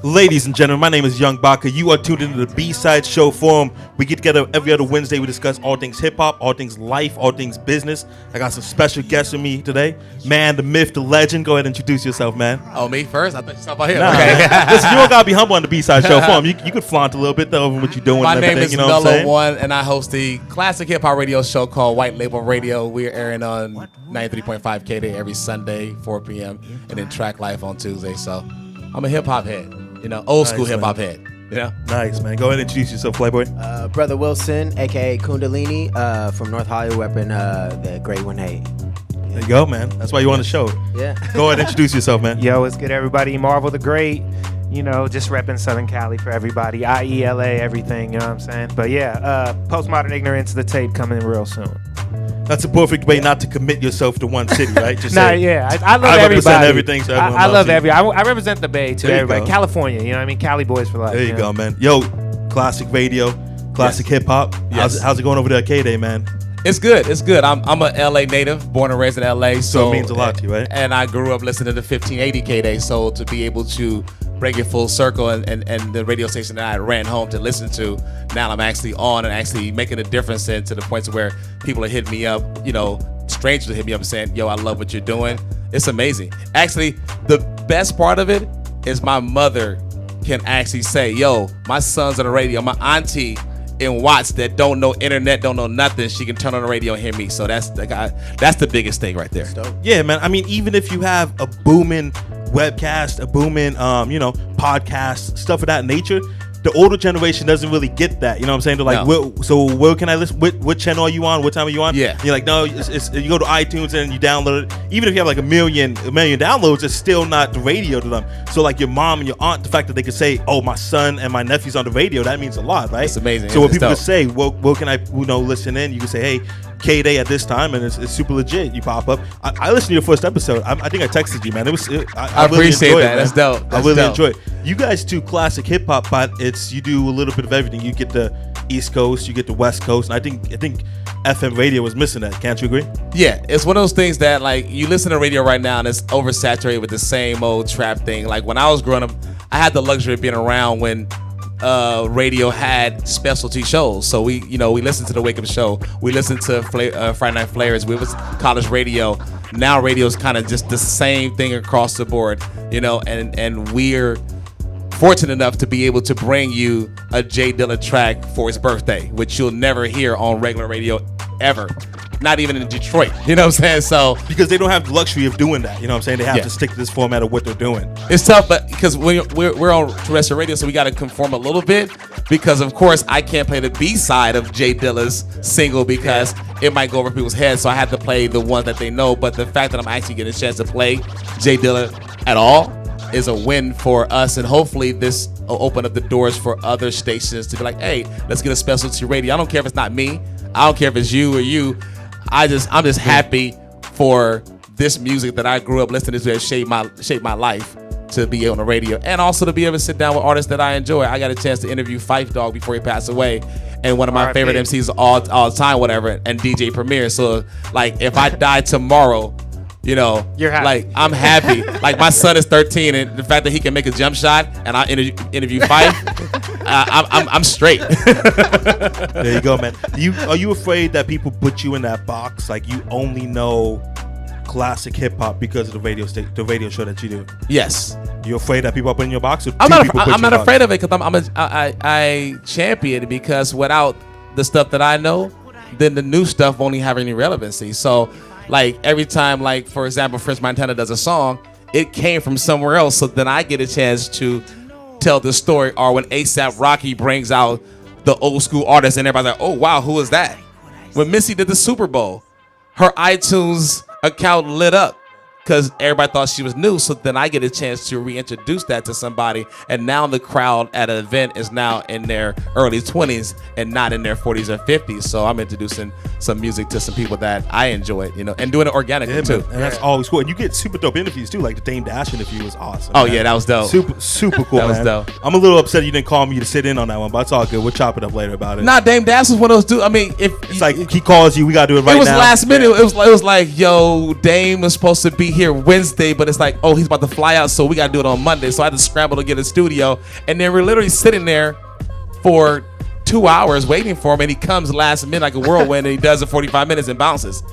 Ladies and gentlemen, my name is Young Baka. You are tuned into the Bside Show Forum. We get together every other Wednesday. We discuss all things hip-hop, all things life, all things business. I got some special guests with me today. Man, the myth, the legend. Go ahead and introduce yourself, man. Oh, me first? I thought you talking about him. Nah, okay. Listen, you don't got to be humble on the Bside Show Forum. You could flaunt a little bit though over what you're doing. My and name everything, is you know what I'm Mellow saying? One, and I host the classic hip-hop radio show called White Label Radio. We're airing on 93.5 KD every Sunday, 4 p.m., and then Track Life on Tuesday. So I'm a hip-hop head. You know, old school hip-hop head. You know? Nice, man. Go ahead and introduce yourself, Playboy. Brother Wilson, a.k.a. Kundalini, from North Hollywood, up in the Great 1-8. There you go, man. That's why you on the show. Yeah. Go ahead and introduce yourself, man. Yo, what's good, everybody? Marvel the Great. You know, just repping Southern Cali for everybody. IELA, everything, you know what I'm saying? But yeah, Postmodern Ignorance, the tape coming real soon. That's a perfect way not to commit yourself to one city, right? Just Nah, say, yeah, I love I represent everybody. everything, so everyone I loves love you. everybody. I represent the Bay to There you everybody. go. California, you know what I mean? Cali boys for life. There you know? go, man. Yo, classic radio, classic hip hop. Yes. How's it going over there at K-Day, man? It's good. It's good. I'm a LA native, born and raised in LA. So it means a lot to you, right? And I grew up listening to 1580 KD. So to be able to bring it full circle and the radio station that I ran home to listen to, now I'm actually on and actually making a difference to the point where people are hitting me up, you know, strangers hit me up and saying, yo, I love what you're doing. It's amazing. Actually, the best part of it is my mother can actually say, yo, my son's on the radio. My auntie in Watts that don't know internet, don't know nothing, she can turn on the radio and hear me. So that's the biggest thing right there. Yeah, man. I mean, even if you have a booming webcast, a booming, podcast, stuff of that nature, the older generation doesn't really get that. You know what I'm saying? They're like, No. so where can I listen? What channel are you on? What time are you on? Yeah. And you're like, no, it's you go to iTunes and you download it. Even if you have like a million downloads, it's still not the radio to them. So like your mom and your aunt, the fact that they could say, oh, my son and my nephew's on the radio, that means a lot, right? It's amazing. So when It's people dope. can say, well, where can I, listen in? You can say, hey, K-Day at this time, and it's super legit. You pop up. I listened to your first episode. I think I texted you, man. I really appreciate enjoyed that. it, That's man. dope. I That's really dope. enjoy it. You guys do classic hip hop, but you do a little bit of everything. You get the East Coast, you get the West Coast, and I think FM radio was missing that. Can't you agree? Yeah, it's one of those things that like you listen to radio right now and it's oversaturated with the same old trap thing. Like when I was growing up, I had the luxury of being around when radio had specialty shows. So we listened to the Wake Up Show. We listened to Friday Night Flares. We was college radio. Now radio is kind of just the same thing across the board, you know, and we're fortunate enough to be able to bring you a Jay Dilla track for his birthday, which you'll never hear on regular radio ever. Not even in Detroit. You know what I'm saying? So Because they don't have the luxury of doing that. You know what I'm saying? They have Yeah. to stick to this format of what they're doing. it's tough, but because we're on terrestrial radio, so we got to conform a little bit. Because of course I can't play the B side of Jay Dilla's single because it might go over people's heads. So I have to play the ones that they know. But the fact that I'm actually getting a chance to play Jay Dilla at all is a win for us, and hopefully this will open up the doors for other stations to be like, hey, let's get a specialty radio. I don't care if it's not me. I don't care if it's you or you. I'm just happy for this music that I grew up listening to that shaped my life to be on the radio, and also to be able to sit down with artists that I enjoy. I got a chance to interview Phife Dawg before he passed away, and one of my R.I.P. favorite MCs all the time, whatever, and DJ Premier. So like if I die tomorrow, you know, You're happy. like I'm happy. Like my son is 13, and the fact that he can make a jump shot, and I interview Phife, I'm straight. There you go, man. Are you afraid that people put you in that box? Like you only know classic hip hop because of the radio show that you do? Yes. You're afraid that people are putting you in your box? Or I'm do people put not you in a afraid box? of it because I champion it, because without the stuff that I know, then the new stuff won't even have any relevancy. So like every time, like for example, French Montana does a song, it came from somewhere else. So then I get a chance to tell the story. Or when ASAP Rocky brings out the old school artist and everybody's like, oh wow, who is that? When Missy did the Super Bowl, her iTunes account lit up because everybody thought she was new. So then I get a chance to reintroduce that to somebody, and now the crowd at an event is now in their early 20s and not in their 40s or 50s. So I'm introducing some music to some people that I enjoy, you know, and doing it organically Yeah, too. man. And that's always cool. And you get super dope interviews too. Like the Dame Dash interview was awesome. Oh man. yeah, that was dope. Super cool. That was man. dope. I'm a little upset you didn't call me to sit in on that one, but it's all good. We'll chop it up later about it. Nah, Dame Dash was one of those dudes. I mean, if It's like he calls you, we gotta do it right it was now. last minute. It was like, yo, Dame was supposed to be here Wednesday, but it's like, oh, he's about to fly out, so we got to do it on Monday. So I had to scramble to get a studio. And then we're literally sitting there for 2 hours waiting for him, and he comes last minute like a whirlwind, and he does it 45 minutes and bounces.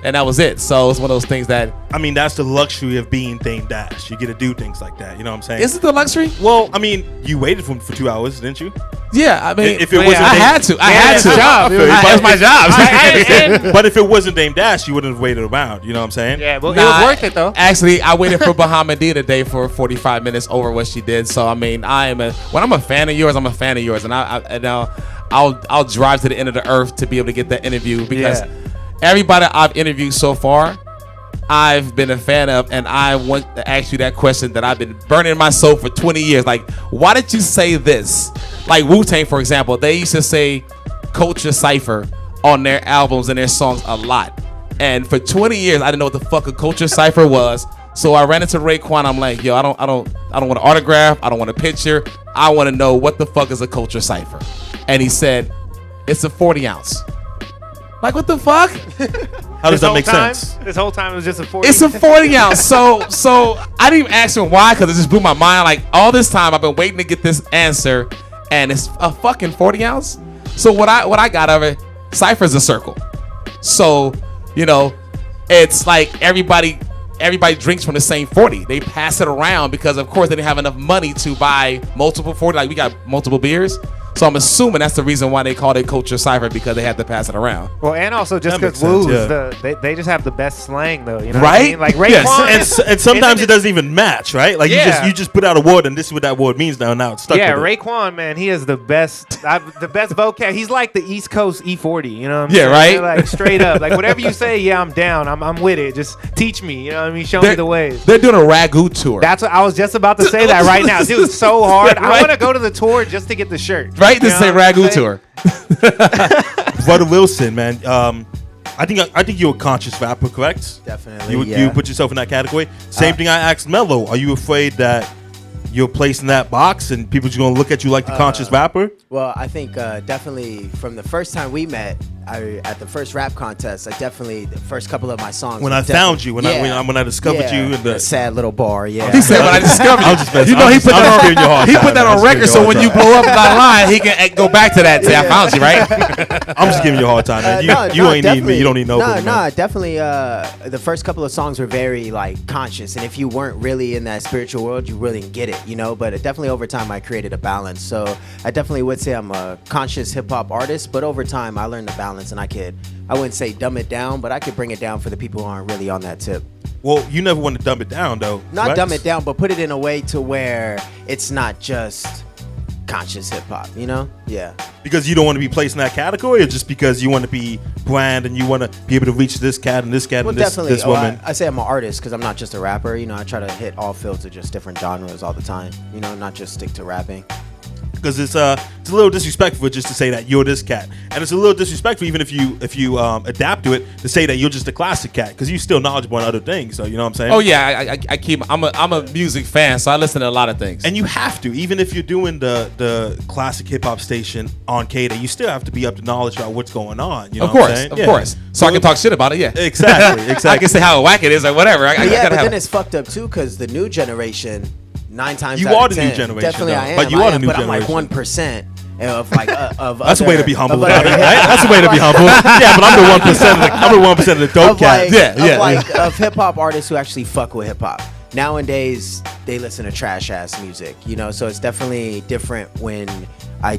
And that was it. So it's one of those things that... I mean, that's the luxury of being Dame Dash. You get to do things like that. You know what I'm saying? Is it the luxury? Well, I mean, you waited for 2 hours, didn't you? Yeah, I mean, if it wasn't I had to. job. It was my job. But if it wasn't Dame Dash, you wouldn't have waited around. You know what I'm saying? Yeah, well, it was worth it though. Actually, I waited for Bahamadia today for 45 minutes over what she did. So I mean, when I'm a fan of yours, I'm a fan of yours, and I'll drive to the end of the earth to be able to get that interview because everybody I've interviewed so far, I've been a fan of, and I want to ask you that question that I've been burning in my soul for 20 years. Like, why did you say this? Like Wu-Tang, for example, they used to say Culture Cypher on their albums and their songs a lot. And for 20 years, I didn't know what the fuck a Culture Cypher was. So I ran into Raekwon. I'm like, yo, I don't want an autograph. I don't want a picture. I want to know what the fuck is a Culture Cypher. And he said, it's a 40 ounce. Like, what the fuck? How does that make sense? This whole time it was just a 40. It's a 40 ounce. So I didn't even ask him why, because it just blew my mind. Like, all this time I've been waiting to get this answer, and it's a fucking 40 ounce. So what I got of it, Cypher's a circle. So, you know, it's like everybody drinks from the same 40. They pass it around because, of course, they didn't have enough money to buy multiple 40. Like, we got multiple beers. So I'm assuming that's the reason why they called it Culture Cypher, because they had to pass it around. Well, and also just because Wu's, they just have the best slang though, you know right? what I mean? Like Raekwon, and sometimes it doesn't even match, right? Like you just put out a word, and this is what that word means now. Now it's stuck. Yeah, Raekwon, man, he is the best, the best vocab. He's like the East Coast E40, you know what I'm saying? Right? Like straight up, like whatever you say, yeah, I'm down. I'm with it. Just teach me, you know what I mean? Show me the ways. They're doing a Ragu tour. That's what I was just about to say. That right now, dude, it's so hard. Right? I want to go to the tour just to get the shirt. Right? To say Ragu tour. Brother Wilson, man. I think you're a conscious rapper, correct? Definitely. You put yourself in that category. Same thing I asked Mello. Are you afraid that you're placed in that box and people just gonna look at you like the conscious rapper? Well, I think definitely from the first time we met, at the first rap contest, the first couple of my songs. When I found you, when I discovered you in the sad little bar, He said when I discovered you. I'm just messing. You know, he put that that on record, so when you blow up that line, he can go back to that and say, I found you, right? I'm just giving you a hard time, man. You ain't need me. You don't need nobody. No, definitely. The first couple of songs were very like conscious, and if you weren't really in that spiritual world, you really didn't get it, you know. But definitely over time, I created a balance. So I definitely would say I'm a conscious hip hop artist, but over time, I learned the balance, and I wouldn't say dumb it down, but I could bring it down for the people who aren't really on that tip. Well, you never want to dumb it down, though. Not dumb it down, but put it in a way to where it's not just conscious hip hop, you know? Yeah. Because you don't want to be placed in that category, or just because you want to be brand and you want to be able to reach this cat and this cat and this woman? I say I'm an artist because I'm not just a rapper. You know, I try to hit all fields of just different genres all the time. You know, not just stick to rapping. Because it's a little disrespectful just to say that you're this cat, and it's a little disrespectful even if you adapt to it to say that you're just a classic cat, because you're still knowledgeable on other things. So you know what I'm saying? Oh yeah, I'm a music fan, so I listen to a lot of things. And you have to, even if you're doing the classic hip hop station on K-Day, you still have to be up to knowledge about what's going on. You know of course. So I can talk shit about it. Yeah, exactly. I can say how whack it is or whatever. But then it's fucked up too, because the new generation. 9 times you out are of the 10, new generation, definitely though. I am. But you are the new but generation. I'm like 1% of like of that's other, a way to be humble of about it. That's a way to be humble. Yeah, but I'm the 1%. I'm the 1% of the dope cat. Of hip hop artists who actually fuck with hip hop. Nowadays, they listen to trash ass music, you know. So it's definitely different when I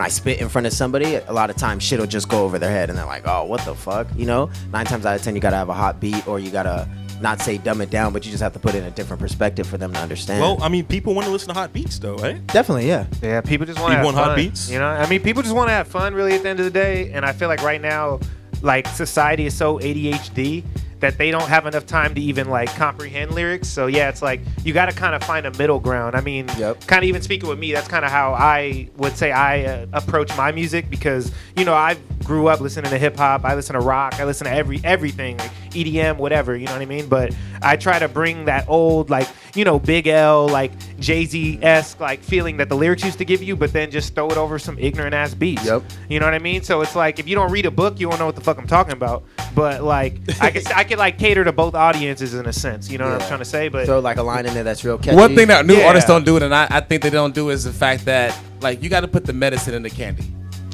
spit in front of somebody. A lot of times, shit will just go over their head, and they're like, "Oh, what the fuck," you know. 9 times out of 10, you gotta have a hot beat, or you gotta not say dumb it down, but you just have to put it in a different perspective for them to understand. Well, I mean, people want to listen to hot beats, though, right? Definitely, yeah. Yeah, people just want to have fun. Hot beats. You know, I mean, people just want to have fun, really, at the end of the day. And I feel like right now, like society is so ADHD that they don't have enough time to even like comprehend lyrics. So yeah, it's like you got to kind of find a middle ground. I mean, kind of even speaking with me, that's kind of how I would say I approach my music, because you know I've grew up listening to hip hop. I listen to rock. I listen to everything, like EDM, whatever. You know what I mean? But I try to bring that old, like, you know, Big L, like Jay-Z-esque, like feeling that the lyrics used to give you, but then just throw it over some ignorant ass beats. Yep. You know what I mean? So it's like, if you don't read a book, you won't know what the fuck I'm talking about. But like, I could like cater to both audiences in a sense. You know what I'm trying to say? But throw like a line in there that's real catchy. One thing that new artists don't do, and I think they don't do, is the fact that like you got to put the medicine in the candy.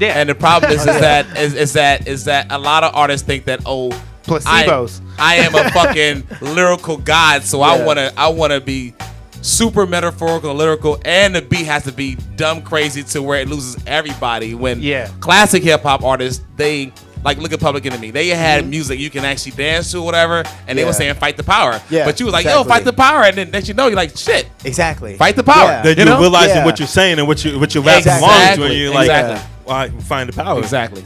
yeah. And the problem is that a lot of artists think that placebos. I am a fucking lyrical god, so I wanna be super metaphorical and lyrical, and the beat has to be dumb crazy to where it loses everybody. When classic hip hop artists, they like, look at Public Enemy. They had music you can actually dance to or whatever, and they were saying fight the power. Yeah, but you was like, yo, fight the power, and then next you know, you're like, shit. Exactly. Fight the power. Yeah. Then you're realizing what you're saying and what you're rapping along to, and you're like, find the power. Exactly.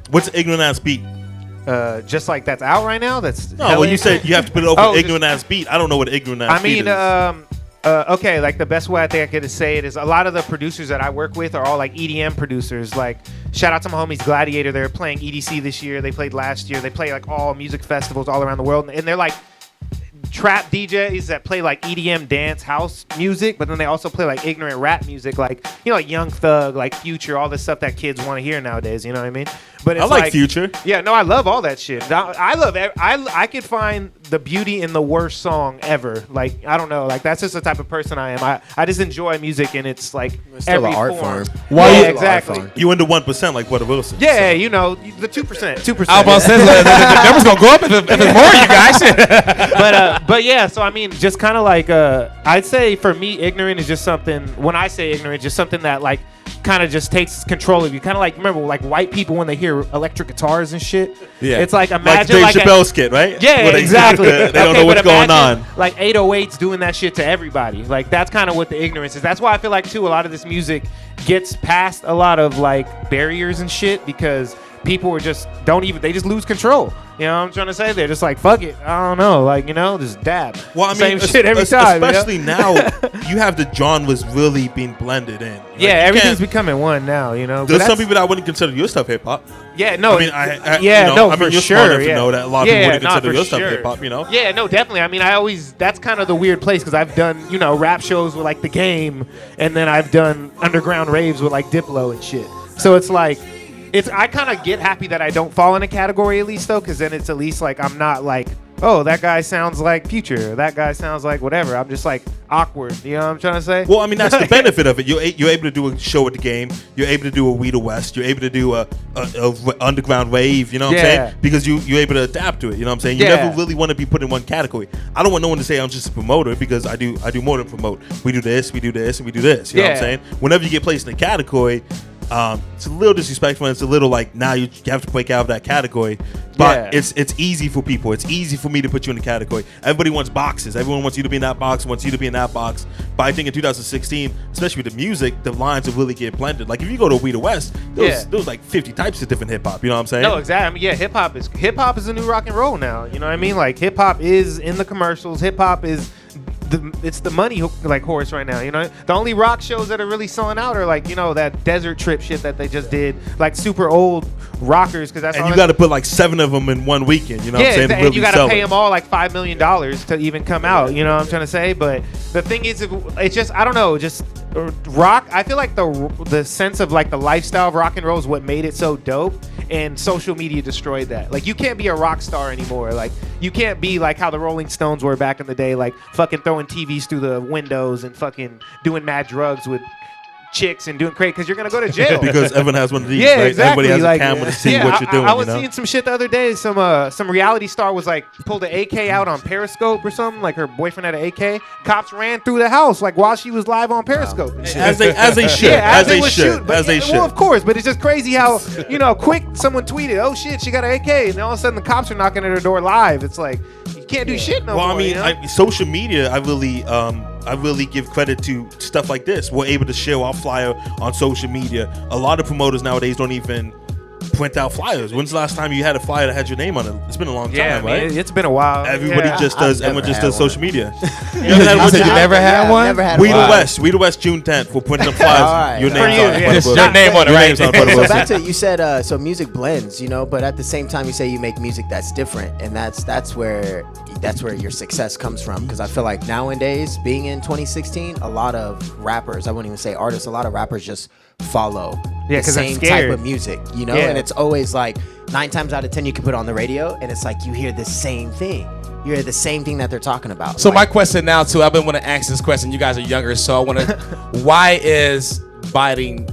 What's the ignorant ass beat? Just like that's out right now. That's no. Well, you said you have to put it over ignorant ass beat. I don't know what ignorant ass beat is. Okay, like the best way I think I could say it is a lot of the producers that I work with are all like EDM producers. Like, shout out to my homies Gladiator. They're playing EDC this year. They played last year. They play like all music festivals all around the world, and they're like trap DJs that play like EDM dance house music, but then they also play like ignorant rap music, like, you know, like Young Thug, like Future, all this stuff that kids want to hear nowadays. You know what I mean? But it's I like Future. Yeah, no, I love all that shit. I could find the beauty in the worst song ever. Like, I don't know, like that's just the type of person I am. I just enjoy music, and it's like still every an art form. form. Yeah, exactly. You into 1% like Porter Wilson. Yeah, you know, the 2%. 2%. I was about to say the number's gonna go up if it's more, you guys. But yeah, so I mean, just kind of like I'd say for me, ignorant is just something. When I say ignorant, just something that like kind of just takes control of you. Kind of like, remember, like white people when they hear electric guitars and shit. Yeah, it's like imagine like Dave Chappelle skit, right? Yeah, exactly. They don't know what's going on. Like 808s doing that shit to everybody. Like that's kind of what the ignorance is. That's why I feel like too a lot of this music gets past a lot of like barriers and shit, because people are just they just lose control. You know what I'm trying to say? They're just like, fuck it. I don't know. Like, you know, just dab. Well, I mean, same shit every time. Especially now, you have the genres really being blended in. Like, yeah, everything's becoming one now, you know. There's some people that wouldn't consider your stuff hip hop. Yeah, no. I mean, for you're sure. smart enough to know that a lot of people wouldn't consider your stuff hip hop, you know? Yeah, no, definitely. I mean, that's kind of the weird place, because I've done, you know, rap shows with like The Game, and then I've done underground raves with like Diplo and shit. So it's like, I kind of get happy that I don't fall in a category at least, though, because then it's at least like I'm not like, oh, that guy sounds like Future, that guy sounds like whatever. I'm just like awkward. You know what I'm trying to say? Well, I mean, that's the benefit of it. You're able to do a show at The Game. You're able to do a We the West. You're able to do a underground rave. You know what I'm saying? Because you're able to adapt to it. You know what I'm saying? You never really want to be put in one category. I don't want no one to say I'm just a promoter, because I do more than promote. We do this, and we do this. You know what I'm saying? Whenever you get placed in a category, it's a little disrespectful, and it's a little like now you have to break out of that category. But it's easy for people. It's easy for me to put you in the category. Everybody wants boxes. Everyone wants you to be in that box, wants you to be in that box. But I think in 2016, especially with the music, the lines will really get blended. Like if you go to We the West, there's like 50 types of different hip hop. You know what I'm saying? No, exactly. I mean, yeah, hip hop is the new rock and roll now. You know what I mean? Like hip hop is in the commercials. Hip hop is it's the money like horse right now. You know, the only rock shows that are really selling out are like, you know, that Desert Trip shit that they just did, like super old rockers, because that's and you got to put like 7 of them in one weekend. You know what I'm saying? And you got to pay them all like $5 million to even come out. You know what I'm trying to say? But the thing is, it's just, I don't know, just rock. I feel like the sense of like the lifestyle of rock and roll is what made it so dope, and social media destroyed that. Like you can't be a rock star anymore. Like you can't be like how the Rolling Stones were back in the day, like fucking throwing TVs through the windows and fucking doing mad drugs with chicks and doing crazy, because you're gonna go to jail. Because everyone has one of these. Yeah, right? exactly. Everybody has like, a camera to see what you're doing. I was seeing some shit the other day. Some reality star was like pulled an AK out on Periscope or something. Like her boyfriend had an AK. Cops ran through the house like while she was live on Periscope. Wow. As they should. Yeah, as they should. As they should. Well, of course, but it's just crazy how, you know, quick someone tweeted, "Oh shit, she got an AK," and all of a sudden the cops are knocking at her door live. It's like you can't do shit no more. Well, I mean, you know? social media, I really give credit to stuff like this. We're able to share our flyer on social media. A lot of promoters nowadays don't even print out flyers. When's the last time you had a flyer that had your name on it? It's been a long time, Yeah, right? man, it's been a while. Everybody Yeah. just does. I've Everyone just never does had social media. You said you never had one? Never had We one. the West. We the West. June 10th. We're putting up flyers. All right. Your For name's you, on it. yeah. Just your name on it, Your right? name's on it. So back to you said so music blends, but at the same time you say you make music that's different, and that's where your success comes from. Because I feel like nowadays, being in 2016, a lot of rappers, I wouldn't even say artists, a lot of rappers just follow the 'cause they're same scared. type of music, Yeah. and it's always like 9 times out of 10 you can put it on the radio, and it's like you hear the same thing. You hear the same thing that they're talking about. So my Like, question now too, I've been wanting to ask this question. You guys are younger, so I want to. Why is biting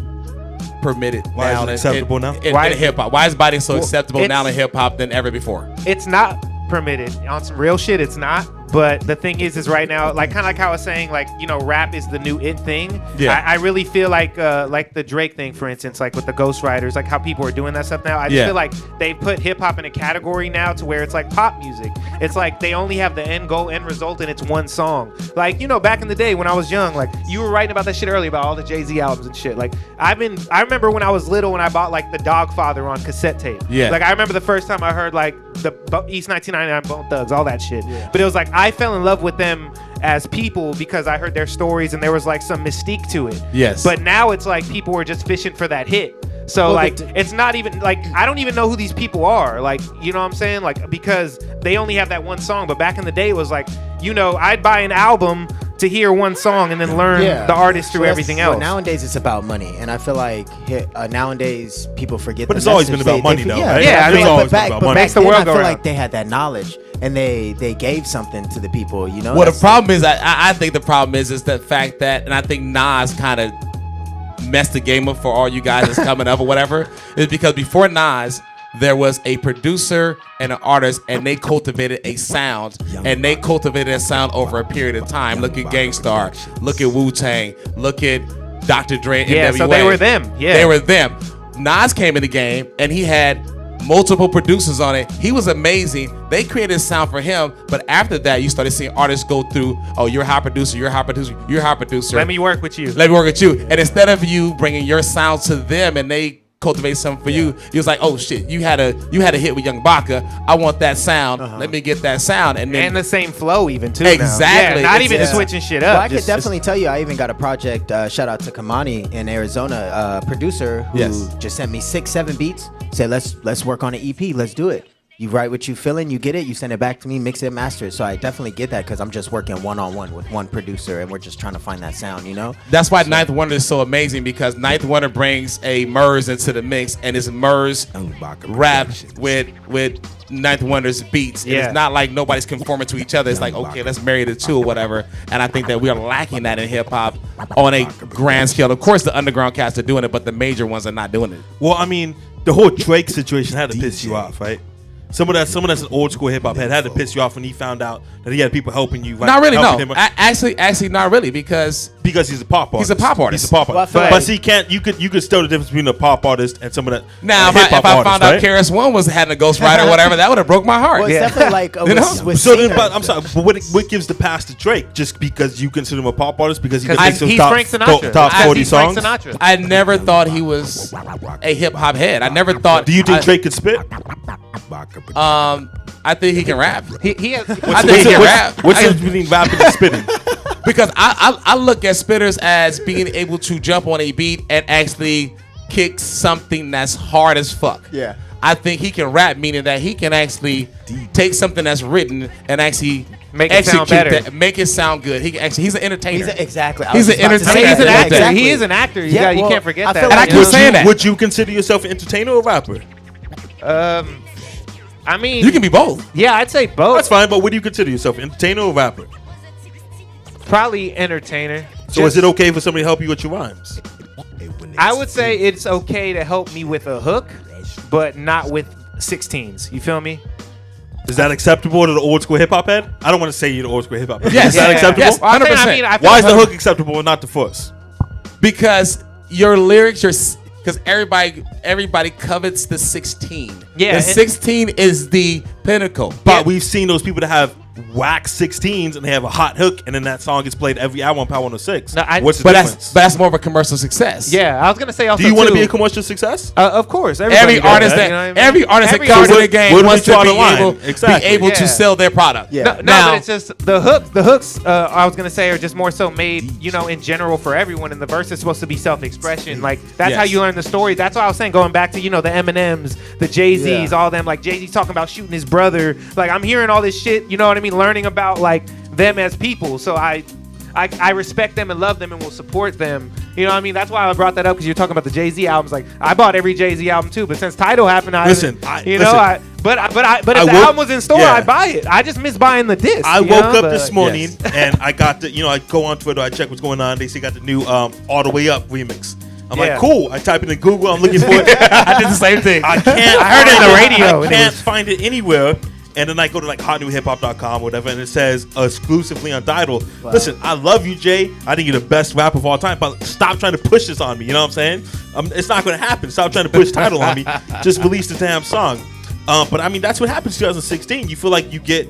permitted Why is now? it acceptable now? In Why- hip hop? Why is biting so Well, acceptable now in it's- hip hop than ever before? It's not permitted on some real shit. It's not. But the thing is right now, like kind of like how I was saying, like rap is the new it thing. Yeah. I really feel like the Drake thing, for instance, like with the ghostwriters, like how people are doing that stuff now. I just Yeah. feel like they put hip hop in a category now to where it's like pop music. It's like they only have the end goal, end result, and it's one song. Like back in the day when I was young, like you were writing about that shit earlier about all the Jay-Z albums and shit. Like I remember when I was little when I bought like the Dogfather on cassette tape. Yeah. Like I remember the first time I heard like the East 1999 Bone Thugs, all that shit. But it was like I fell in love with them as people because I heard their stories and there was like some mystique to it. Yes. But now it's like people were just fishing for that hit. So Well, it's not even like I don't even know who these people are. Like, you know what I'm saying? Like because they only have that one song. But back in the day it was like, I'd buy an album to hear one song and then learn the artist through Well, everything well, else. nowadays it's about money, and I feel like nowadays people forget. But the it's always message. been about money, though, right? Yeah, I I mean, mean, always but been back, about but money. back Makes the then world I go feel round. like they had that knowledge, and they gave something to the people. Well, the That's- problem is, I think the problem is the fact that, and I think Nas kind of messed the game up for all you guys that's coming up or whatever, is because before Nas, there was a producer and an artist, and they cultivated a sound, and they cultivated a sound over a period of time. Look at Gangstar, look at Wu-Tang, look at Dr. Dre, Yeah, NWA. so they were them. Yeah. They were them. Nas came in the game, and he had multiple producers on it. He was amazing. They created a sound for him, but after that, you started seeing artists go through, oh, you're a hot producer, you're a hot producer, you're a hot producer. Let me work with you. Let me work with you. And instead of you bringing your sound to them and they cultivate something for you, he was like, oh shit, you had a hit with Young Baka. I want that sound. Let me get that sound. And then And the same flow even too. now. Exactly. Yeah, not It's- even it's- switching shit up. Well, I could Just- definitely tell you, I even got a project. Shout out to Kamani in Arizona, producer who Yes. just sent me 6-7 beats. Said let's work on an EP. Let's do it. You write what you feeling, you get it, you send it back to me, mix it, master it. So I definitely get that because I'm just working one-on-one with one producer, and we're just trying to find that sound. that's why Ninth Wonder is so amazing, because Ninth Wonder brings a Murs into the mix, and it's Murs rap with Ninth Wonder's beats. And Yeah. it's not like nobody's conforming to each other. It's like, okay, let's marry the two or whatever. And I think that we are lacking that in hip hop on a grand scale. Of course, the underground cats are doing it, but the major ones are not doing it. Well, I mean, the whole Drake situation had to piss you off, right? Someone that's an old school hip hop head had to piss you off when he found out that he had people helping you. Like, Not really, helping no. him- Actually, not really, because because he's a pop artist. He's a pop artist. He's a pop Well, I artist. feel but like- see, you could tell the difference between a pop artist and someone that now a if I hip-hop artist, found out right? KRS One was having a ghostwriter or whatever, that would have broke my heart. Well, it's definitely like You know? with So then, singers. but I'm sorry, but what gives the pass to Drake? Just because you consider him a pop artist because he 'Cause makes those he's top, Frank Sinatra. top Because 40 he's Frank songs? Sinatra. I never thought he was a hip hop head. I never thought. Do you think Drake could spit? I think he can rap. He has, I think he can rap. What's the difference between rapping and spitting? Because I look at spitters as being able to jump on a beat and actually kick something that's hard as fuck. Yeah. I think he can rap, meaning that he can actually take something that's written and actually Make it sound execute better. that, make it sound good. He's an entertainer. Exactly. I He's was an just about to entertainer. say he's an that. actor. Exactly. He is an actor. You, Yeah, you well, can't forget I that. feel And I like- keep saying that. Would you consider yourself an entertainer or a rapper? I mean, You can be both. Yeah, I'd say both. That's fine, but what do you consider yourself, entertainer or rapper? Probably entertainer. So is it okay for somebody to help you with your rhymes? I would say it's okay to help me with a hook, but not with 16s. You feel me? Is that acceptable to the old school hip hop head? I don't want to say you're the old school hip hop head. Yes. Is that Yeah. acceptable? Yes. Well, I'm saying, 100%. I feel Why is the like- hook acceptable and not the force? Because your lyrics, because everybody covets the 16. Yeah, the and- 16 is the pinnacle. But we've seen those people that have whack 16s and they have a hot hook, and then that song gets played every hour on Power 106. No, What's the But difference? that's more of a commercial success. Yeah, I was gonna say also. Do you want to too, be a commercial success? Of course, Every everybody does artist that, you know what I mean? every artist that Every comes in artist- the game Where do we wants to draw the be line? able, Exactly. be able Yeah. to sell their product. Yeah. No, Now- but it's just the hooks. The hooks, I was gonna say, are just more so made, in general for everyone. And the verse is supposed to be self-expression. Like that's how Yes. you learn the story. That's why I was saying, going back to the Eminems, the Jay-Z's, Yeah. all them. Like Jay-Z's talking about shooting his brother. Like I'm hearing all this shit. You know what I mean? Learning about like them as people. So I respect them and love them and will support them. You know what I mean? That's why I brought that up, because you're talking about the Jay-Z albums. Like I bought every Jay-Z album too, but since Tidal happened, I Listen, haven't- listen. but if I the woke- album was in store, yeah. I'd buy it. I just miss buying the disc. I you woke know? up But- this morning and I got the, I go on Twitter, I check what's going on. They say got the new All the Way Up remix. I'm like, Yeah. cool. I type it in Google. I'm looking for it. I did the same thing. I can't. I heard it in the radio, I and it can't was- find it anywhere. And then I go to like hotnewhiphop.com or whatever, and it says exclusively on Tidal. Wow. Listen, I love you, Jay. I think you're the best rapper of all time, but stop trying to push this on me. You know what I'm saying? It's not going to happen. Stop trying to push Tidal on me. Just release the damn song. But I mean, that's what happened in 2016. You feel like you get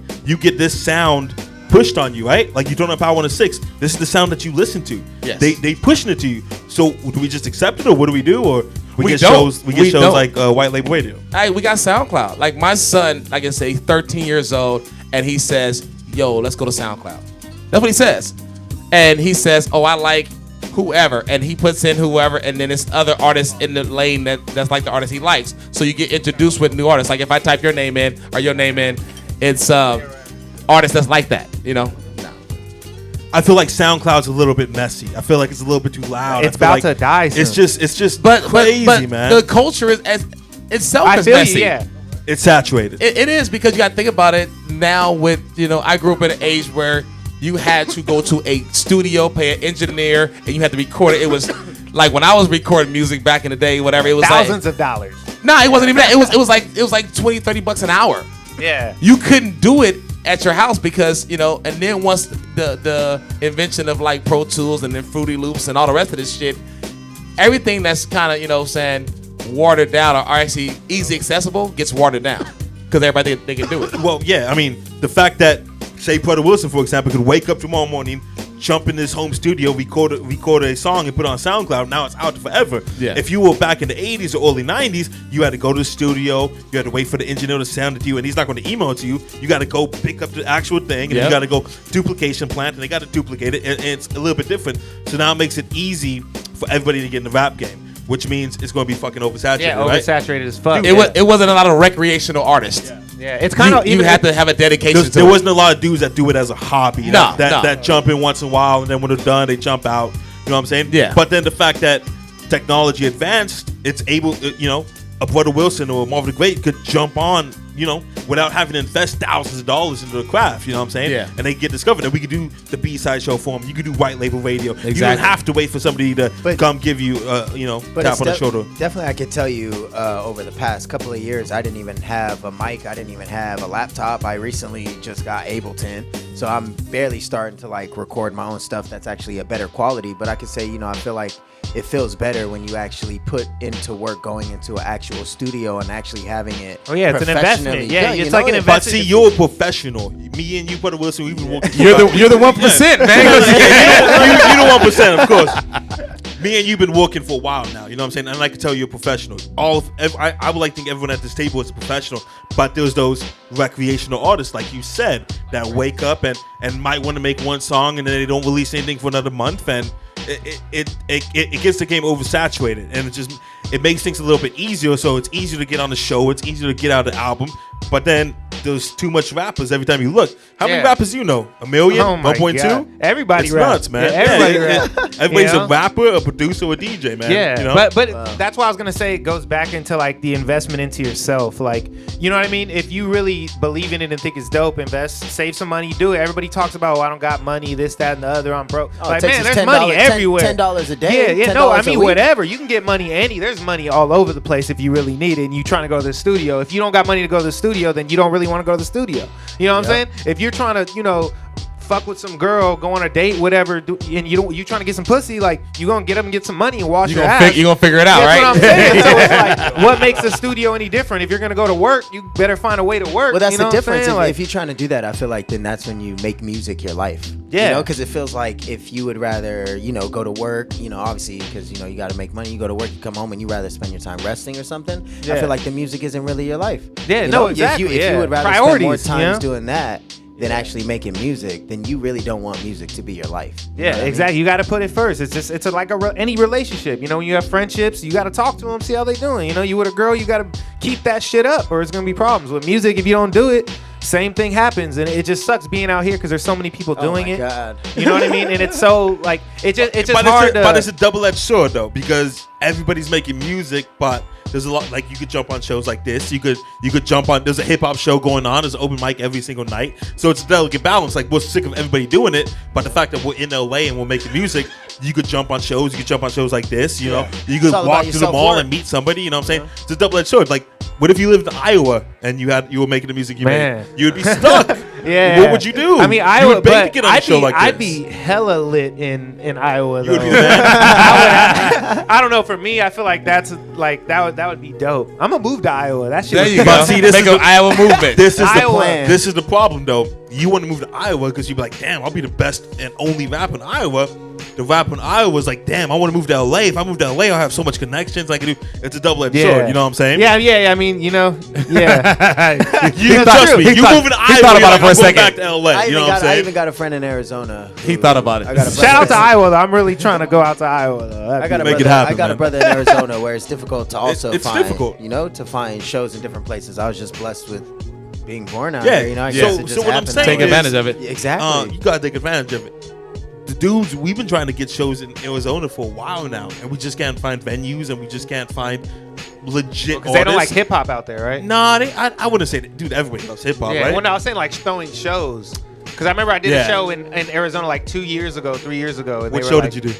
this sound pushed on you, right? Like you don't have Power 106. This is the sound that you listen to. Yes. They pushing it to you. So do we just accept it, or what do we do? Or we get don't. shows. We get We shows don't. like White Label Radio. Hey, we got SoundCloud. Like my son, like I say, 13 years old, and he says, "Yo, let's go to SoundCloud." That's what he says, and he says, "Oh, I like whoever," and he puts in whoever, and then it's other artists in the lane that's like the artist he likes. So you get introduced with new artists. Like if I type your name in, it's artists that's like that. I feel like SoundCloud's a little bit messy. I feel like it's a little bit too loud. It's I feel about like to die soon. It's just But crazy, but man. the culture is as itself I is feel messy. you, yeah. It's saturated. It is, because you got to think about it now. With I grew up in an age where you had to go to a studio, pay an engineer, and you had to record it. It was like when I was recording music back in the day, whatever. It was Thousands of dollars. Nah, it wasn't even that. It was like $20-$30 an hour. Yeah. You couldn't do it at your house because and then once the invention of like Pro Tools and then Fruity Loops and all the rest of this shit, everything that's kind of saying watered down or actually easy accessible gets watered down because everybody they can do it. Well, yeah. I mean, the fact that say Puerto Wilson, for example, could wake up tomorrow morning, jump in his home studio, record a song, and put it on SoundCloud. Now it's out forever. Yeah. If you were back in the 80s or early 90s, you had to go to the studio. You had to wait for the engineer to sound it to you, and he's not going to email it to you. You got to go pick up the actual thing, and Yep. you got to go duplication plant, and they got to duplicate it, and it's a little bit different. So now it makes it easy for everybody to get in the rap game, which means it's going to be fucking oversaturated. Yeah, right? oversaturated as fuck. It wasn't a lot of recreational artists. Yeah, it's kind of You had to have a dedication to There it. wasn't a lot of dudes that do it as a hobby. No, that no. jump in once in a while, and then when they're done, they jump out. You know what I'm saying? Yeah. But then the fact that technology advanced, it's able, a Brother Wilson or Marvin the Great could jump on, without having to invest thousands of dollars into the craft. You know what I'm saying? Yeah. And they get discovered. And we could do the B-side show for them. You could do White Label Radio. You don't Exactly. have to wait for somebody to But- come give you, But tap it's on the shoulder. definitely, I could tell you over the past couple of years, I didn't even have a mic. I didn't even have a laptop. I recently just got Ableton, so I'm barely starting to like record my own stuff that's actually a better quality. But I could say, I feel like it feels better when you actually put into work going into an actual studio and actually having it. Oh, yeah, it's an investment. professionally Yeah, done, it's like an But investment. see, you're a professional. Me and you, Brother Wilson, we've been working. You're the 1%, man. You the 1%, of course. Me and you've been working for a while now. You know what I'm saying? And I can tell you're a professional. I would like to think everyone at this table is a professional, but there's those recreational artists, like you said, that wake up and might want to make one song and then they don't release anything for another month, and it gets the game oversaturated, and it makes things a little bit easier. So it's easier to get on the show, it's easier to get out the album, but then there's too much rappers every time you look. How many Yeah. rappers you know? A million? Oh my 1.2? God. Everybody It's rap. nuts, man. Yeah, everybody Yeah. rap. Everybody's You a know? rapper, a producer, or a DJ, man. Yeah, you know? but that's why I was gonna say it goes back into like the investment into yourself. Like, you know what I mean? If you really believe in it and think it's dope, invest, save some money, do it. Everybody talks about, I don't got money, this, that, and the other. I'm broke. Oh, it Like, takes man, us there's money $10 everywhere. $10 a day. Yeah, no, I $10 a mean week. whatever. You can get money there's money all over the place if you really need it and you trying to go to the studio. If you don't got money to go to the studio, then you don't really want to go to the studio. You know what I'm saying? If you're trying to, fuck with some girl, go on a date, whatever, and you trying to get some pussy, like you gonna get up and get some money and wash your ass. You gonna figure it out, right? That's what I'm saying. So it's like, what makes the studio any different? If you're gonna go to work, you better find a way to work. Well, that's you know the difference. Like, If you're trying to do that, I feel like then that's when you make music your life. Yeah. You know, because it feels like if you would rather, you know, go to work, you know, obviously because, you know, you got to make money. You go to work, you come home, and you rather spend your time resting or something. Yeah. I feel like the music isn't really your life. Yeah, you no, know? exactly. If you would rather Priorities, spend more you times know? doing that than actually making music, then you really don't want music to be your life. You know yeah, what I mean? exactly. You got to put it first. It's like any relationship. You know, when you have friendships, you got to talk to them, see how they doing. You know, you with a girl, you got to keep that shit up, or it's gonna be problems. With music, if you don't do it, same thing happens, and it just sucks being out here because there's so many people doing it. God. You know what I mean? And it's so like it's just but hard to. But it's a double-edged sword though, because everybody's making music, but there's a lot, like you could jump on shows like this. You could jump on. There's a hip hop show going on. There's an open mic every single night. So it's a delicate balance. Like we're sick of everybody doing it, but the fact that we're in LA and we're making music, you could jump on shows. You could jump on shows like this. You know, you could walk to the mall and meet somebody. You know what I'm saying? It's a double-edged sword. Like, what if you lived in Iowa and you were making the music you made? You would be stuck. Yeah. What would you do? I mean, you Iowa, would beg to but get on a show like this. I'd be hella lit in Iowa though. You would be mad. I don't know. For me, I feel like that's like that would be dope. I'm gonna move to Iowa. That shit. There was you dope. go. See, this Make is an the- Iowa movement. This is Iowa. the plan. This is the problem, though. You want to move to Iowa because you'd be like, damn, I'll be the best and only rapper in Iowa. The rapper in Iowa is like, damn, I want to move to LA. If I move to LA, I'll have so much connections. I can do. It's a double-edged sword. You know what I'm saying? Yeah. I mean, you know, yeah. You trust me. You moving to Iowa? thought about you're it for a I'm going second. back to LA. You know what I'm I saying? even got a friend in Arizona. He thought about it. I got a Shout out to Iowa though. I'm really trying to go out to Iowa though. I got a Make it brother. happen, I got a man. brother in Arizona where it's difficult to also It's find. difficult. You know, to find shows in different places. I was just blessed with being born out Yeah, here. You know, I yeah. guess So- it just so what I'm happened saying that Take way. advantage of it. Exactly. You gotta take advantage of it. The dudes, we've been trying to get shows in Arizona for a while now, and we just can't find venues, and we just can't find legit. Because they don't like artists. hip hop out there, right? Nah, I wouldn't say that. Dude, everybody loves hip hop, Yeah. right? Well, no, I was saying like throwing shows. Because I remember I did a show in Arizona like 3 years ago. And What they were show like, did you do?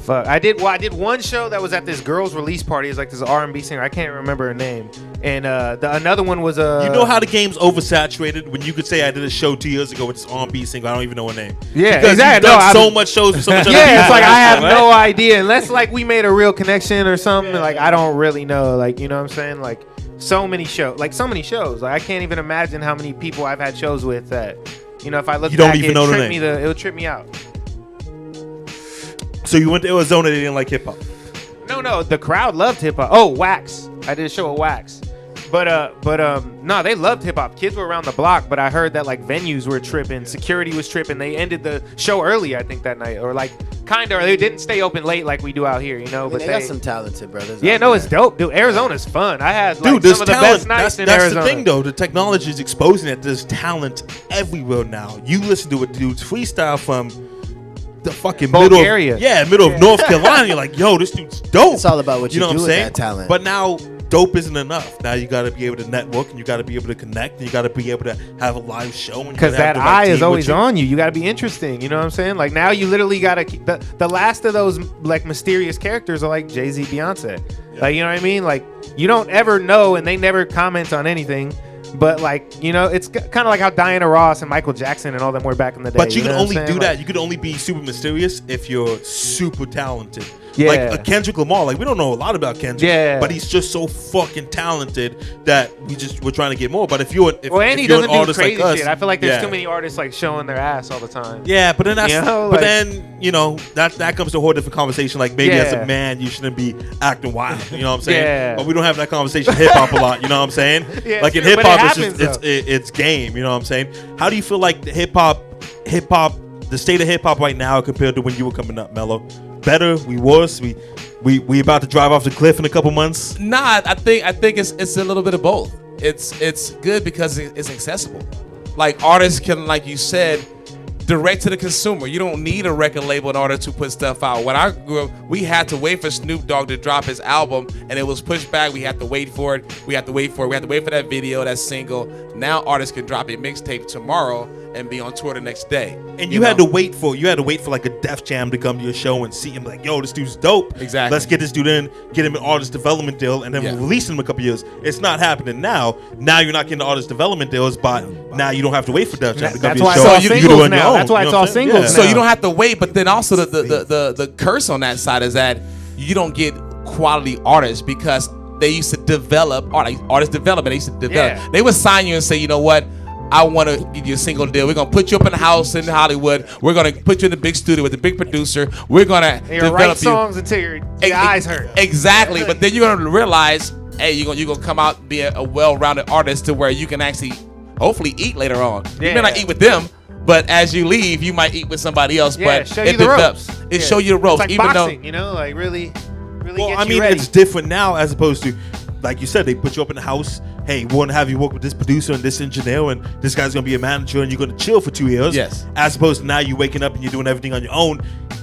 Fuck. I did one show that was at this girl's release party. It's like this R&B singer. I can't remember her name. And another one was You know how the game's oversaturated when you could say I did a show 2 years ago with this R&B singer. I don't even know her name. Yeah, because exactly. You've done No, so much shows with so much. yeah, it's like I have right? no idea unless like we made a real connection or something. Like I don't really know. Like you know what I'm saying? Like so many shows. Like I can't even imagine how many people I've had shows with that. You know, if I look You don't back, even know the it would trip me out. So you went to Arizona, they didn't like hip hop. No, the crowd loved hip hop. Oh, Wax. I did a show at Wax. But no, they loved hip hop. Kids were around the block, but I heard that like venues were tripping, security was tripping. They ended the show early, I think, that night, or like kind of. They didn't stay open late like we do out here, you know. But they got some talented brothers. Yeah, out no, there. it's dope, dude. Arizona's fun. I had like Dude, some of the talent. best nights in that's Arizona. the thing, though. The technology is exposing it. There's talent everywhere now. You listen to a dude's freestyle from the fucking Bulgaria. middle of North Carolina. You're like, yo, this dude's dope. It's all about what you know do what I'm with saying? that talent. But now, dope isn't enough. Now you got to be able to network, and you got to be able to connect, and you got to be able to have a live show. Because that eye is always on you. You got to be interesting. You know what I'm saying? Like now you literally got to keep the last of those like mysterious characters are like Jay-Z, Beyonce. Yeah. Like, you know what I mean? Like you don't ever know and they never comment on anything. But like, you know, it's kind of like how Diana Ross and Michael Jackson and all them were back in the day. But you can know what only I'm do saying? that. Like, You could only be super mysterious if you're super talented. Yeah. Like a Kendrick Lamar. Like we don't know a lot about Kendrick. Yeah. But he's just so fucking talented that we're trying to get more. But if you're an he doesn't do artist crazy like us, shit. I feel like there's yeah. too many artists like showing their ass all the time. Yeah, but then You know, but like- then you know that comes to a whole different conversation. Like maybe as Yeah. a man you shouldn't be acting wild. You know what I'm saying? Yeah. But we don't have that conversation in hip hop a lot. You know what I'm saying? Yeah, like in true, hip but it hop, it's happens, it's game. You know what I'm saying? How do you feel like the hip hop, the state of hip hop right now compared to when you were coming up, Mello? Better? We worse? We about to drive off the cliff in a couple months? Nah, I think it's a little bit of both. It's good because it's accessible. Like artists can, like you said, direct to the consumer. You don't need a record label in order to put stuff out. When I grew up, we had to wait for Snoop Dogg to drop his album, and it was pushed back. We had to wait for it. We had to wait for that video, that single. Now artists can drop a mixtape tomorrow, and be on tour the next day. And you had to wait for like a Def Jam to come to your show and see him like, yo, this dude's dope. Exactly. Let's get this dude in, get him an artist development deal, and then release him in a couple years. It's not happening now. Now you're not getting the artist development deals, but now you don't have to wait for Def Jam to come to your show. That's why it's all You singles do it on your now. own. That's why it's all singles now. So you don't have to wait, but then also the curse on that side is that you don't get quality artists because they used to develop artist development. They used to develop. Yeah. They would sign you and say, you know what? I want to give you a single deal. We're gonna put you up in a house in Hollywood. We're gonna put you in the big studio with the big producer. We're gonna write songs until your eyes hurt. Exactly. But then you're gonna realize, hey, you're gonna come out be a well-rounded artist to where you can actually, hopefully, eat later on. You may not eat with them, but as you leave, you might eat with somebody else. But show you the ropes. It show you the ropes. It's like even boxing, though, like really Well, get I you mean, ready. it's different now as opposed to, like you said, they put you up in the house. Hey, we want to have you work with this producer and this engineer, and this guy's gonna be a manager, and you're gonna chill for 2 years. Yes. As opposed to now you waking up and you're doing everything on your own.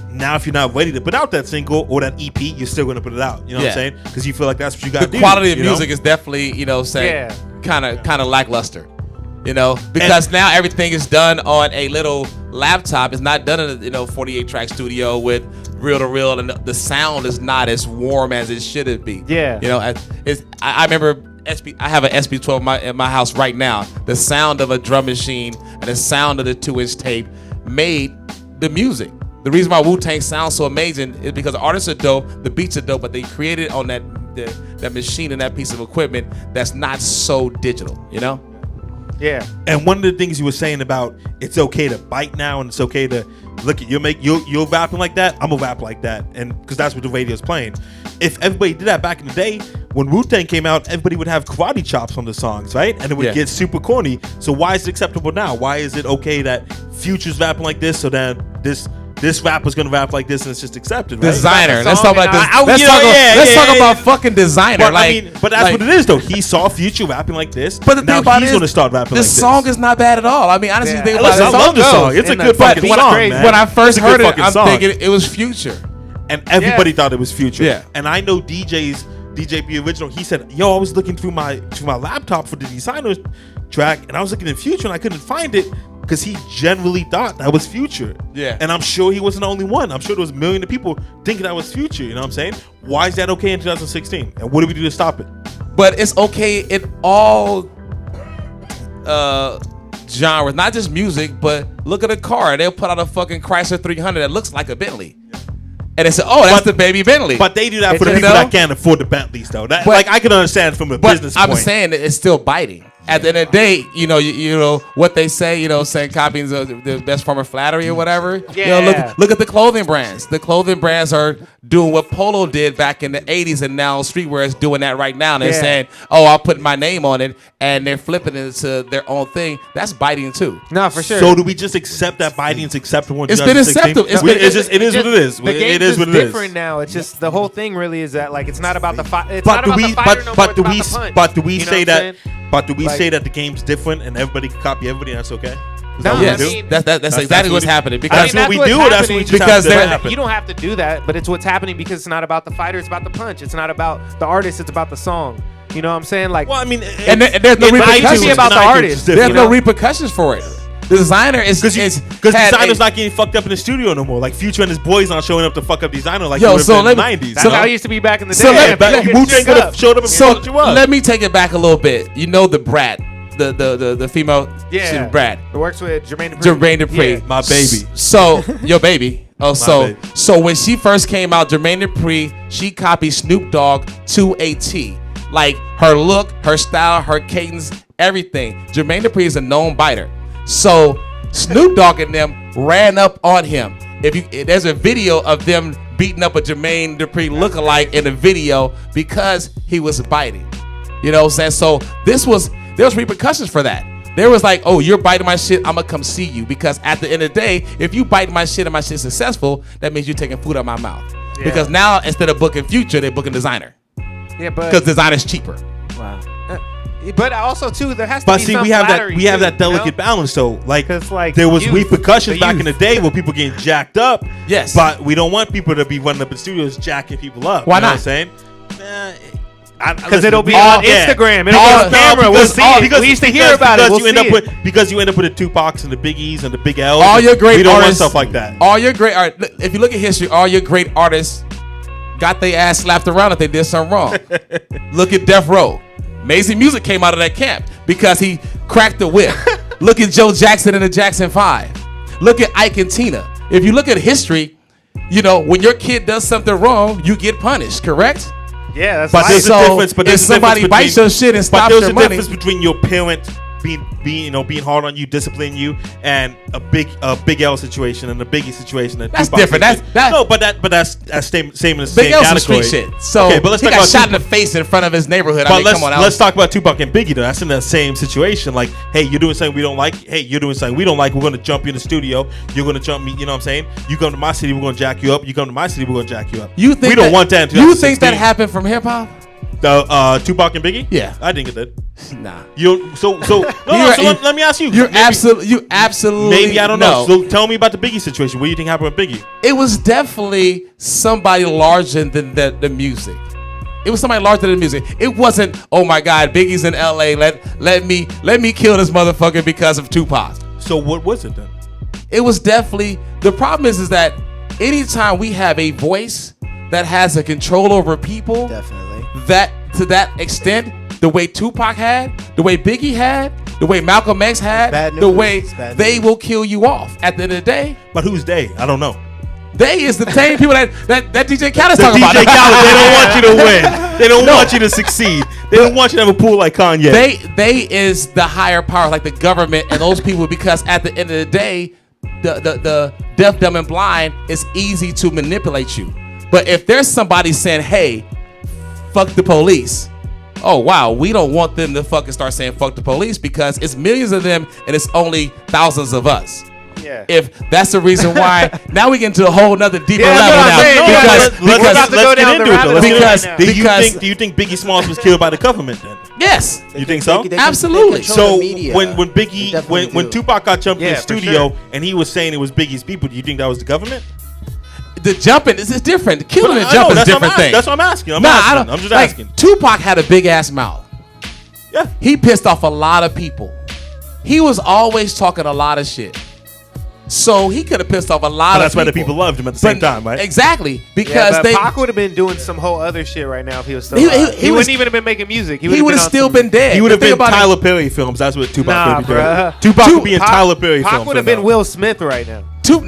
Now, if you're not ready to put out that single or that EP, you're still gonna put it out. You know what I'm saying? Because you feel like that's what you got to do. the quality of you know? music is definitely, kind of lackluster. Because now everything is done on a little laptop. It's not done in a 48 track studio with reel to reel, and the sound is not as warm as it should be. Yeah. I remember I have an SP12 in my house right now. The sound of a drum machine and the sound of the 2-inch tape made the music. The reason why Wu-Tang sounds so amazing is because the artists are dope, the beats are dope, but they created on that machine and that piece of equipment that's not so digital, Yeah. And one of the things you were saying about it's okay to bite now and it's okay to look at you're rapping like that, I'm gonna rap like that, and because that's what the radio's playing. If everybody did that back in the day, when Wu-Tang came out, everybody would have karate chops on the songs, right? And it would get super corny. So why is it acceptable now? Why is it okay that Future's rapping like this, so then this rapper's gonna rap like this and it's just accepted, right? Designer. Let's talk about this. Let's talk about fucking Designer. But that's what it is, though. He saw Future rapping like this. But the thing about he's it is, gonna start rapping like this. The song is not bad at all. I mean, honestly, Yeah. think I about it. love the song. It's a good fucking song, man. When I first It's a good heard it, fucking I'm song. thinking it was Future. And everybody thought it was Future. Yeah. And I know DJ B Original, he said, yo, I was looking through my laptop for the Designer track, and I was looking in Future, and I couldn't find it because he generally thought that was Future. Yeah. And I'm sure he wasn't the only one. I'm sure there was a million of people thinking that was Future. You know what I'm saying? Why is that okay in 2016? And what do we do to stop it? But it's okay in all genres, not just music, but look at a car. They'll put out a fucking Chrysler 300 that looks like a Bentley. And they say, oh, that's the baby Bentley. But they do that for the people that can't afford the Bentleys, though. That, But- I can understand from a But business I'm point. saying that it's still biting. At the end of the day, you know what they say. Saying copying is the best form of flattery or whatever. Yeah. Look at the clothing brands. The clothing brands are doing what Polo did back in the '80s, and now streetwear is doing that right now. And they're saying, "Oh, I'll put my name on it," and they're flipping it to their own thing. That's biting too. No, for sure. So do we just accept that biting is acceptable in It's been 2016? acceptable. It is what it is. The game It is what it is. different now. It's just the whole thing really is that like it's not about the fight. It's But not do about we? the fighter no more, it's about the punch. But do we You know say what that? I'm saying? But do we Like- say that the game's different and everybody can copy everybody? And that's okay. Is that No, what Yes, we I do? mean- that's exactly what's happening. That's Because what we what's do, or that's happening. what just Because happens to they're- happen? You don't have to do that, but it's what's happening because it's not about the fighter, it's about the punch. It's not about the artist, it's about the song. You know what I'm saying? Like, Well, I mean, And there's no in repercussions. iTunes, It should be about in the iTunes, artist. it's there's different. no repercussions for it. The Designer is Because had Designer's a- not getting fucked up in the studio no more. Like Future and his boys not showing up to fuck up Designer like Yo, they were so in let the me- 90s. that's you know? how it used to be back in the day. So let- Yeah, people let- get Wu-Tang shook could have up. showed up and So fucked you up. let me take it back a little bit. You know the Brat, the female Yeah, Brat, It works with Jermaine Dupri. Jermaine Dupri. Yeah. My baby. So your baby. Oh, baby. so when she first came out, Jermaine Dupri, she copied Snoop Dogg to a T. Like her look, her style, her cadence, everything. Jermaine Dupri is a known biter. So Snoop Dogg and them ran up on him. There's a video of them beating up a Jermaine Dupri lookalike in the video because he was biting. You know what I'm saying? So there was repercussions for that. There was like, oh, you're biting my shit, I'm gonna come see you. Because at the end of the day, if you bite my shit and my shit's successful, that means you're taking food out of my mouth. Yeah. Because now instead of booking Future, they're booking Designer. Yeah, but Because Designer's cheaper. Wow. but also too, there has to But be see, some we have that flattery, we have too, that delicate you know? balance though. Like, 'Cause, like, there was youth, repercussions the back in the youth. day where people getting jacked up. Yes. But we don't want people to be running up in studios jacking people up. Why you know not? what I'm saying? Because it'll be all- on yeah. Instagram. It'll All- be on camera. no, We'll because- see all- it. because- We used to because- hear about it. because We'll you end see up it. with because you end up with the Tupacs and the Biggies and the Big L's. All your great we don't want artists, stuff like that. All your great art. If you look at history, all your great artists got their ass slapped around if they did something wrong. Look at Death Row. Maisie Music came out of that camp because he cracked the whip. Look at Joe Jackson and the Jackson 5. Look at Ike and Tina. If you look at history, you know, when your kid does something wrong, you get punished, correct? Yeah, that's But life. there's a So, difference. But if there's a difference somebody bites between- your shit and but stops there's your a money- difference between your parent being hard on you, disciplining you, and a Big L situation and a Biggie situation. That That's Tupac different. situation. That's- no, but that's same in the Big same L's some category. street shit. So okay, but let's he talk got about shot in the face in front of his neighborhood. But I mean, come on, let's talk about Tupac and Biggie though. That's in that same situation. Like, hey, you're doing something we don't like. Hey, you're doing something we don't like. We're gonna jump you in the studio. You're gonna jump me. You know what I'm saying? You come to my city, we're gonna jack you up. You come to my city, we're gonna jack you up. You think we don't want that? In You think that 2016. happened from hip hop? The Tupac and Biggie? Yeah. I think it did. Nah. You so You're- let me ask you. You Maybe- absolutely. Maybe I don't know. So tell me about the Biggie situation. What do you think happened with Biggie? It was definitely somebody larger than the music. It was somebody larger than the music. It wasn't, oh my God, Biggie's in LA. Let me kill this motherfucker because of Tupac. So what was it then? It was definitely, the problem is that anytime we have a voice that has a control over people, Definitely. that to that extent, the way Tupac had, the way Biggie had, the way Malcolm X had, Bad the news. way It's bad they news. will kill you off. At the end of the day, But who's they? I don't know. they is the same people that DJ Khaled's The talking DJ about. Khaled, they don't want you to win. They don't want you to succeed. They don't want you to have a pool like Kanye. They is the higher power, like the government and those people, because at the end of the day, the deaf, dumb, and blind is easy to manipulate you. But if there's somebody saying, hey, fuck the police, oh wow, we don't want them to fucking start saying fuck the police because it's millions of them and it's only thousands of us. Yeah. If that's the reason why, now we get into a whole nother deeper Yeah, that's level what I'm now. saying. No, Because we're about to go down the rabbit hole because- right now. because- Do you think Biggie Smalls was killed by the government then? yes, You think so? Absolutely. control So the media. when They Biggie definitely when do. Tupac got jumped in Yeah, the for studio sure. and he was saying it was Biggie's people, do you think that was the government? the jumping is different. Killing and I know, jumping is that's what I'm different asking. thing. That's what I'm asking. Nah, I don't. I'm just like, asking. Tupac had a big ass mouth. Yeah. He pissed off a lot of people. He was always talking a lot of shit. So he could have pissed off a lot But of that's people. why the people loved him at the same But- time, right? Exactly. Yeah, Because but they Pac would have been doing some whole other shit right now if he was still He- alive. he He was- wouldn't even have been making music. he would have been on still some- been dead. He would have The thing been about it- Tyler Perry films. That's what Tupac Nah, would be doing. bruh. Tupac would Tup- be in Pac- Tyler Perry Pac films. would have right been now. Will Smith right now. Tupac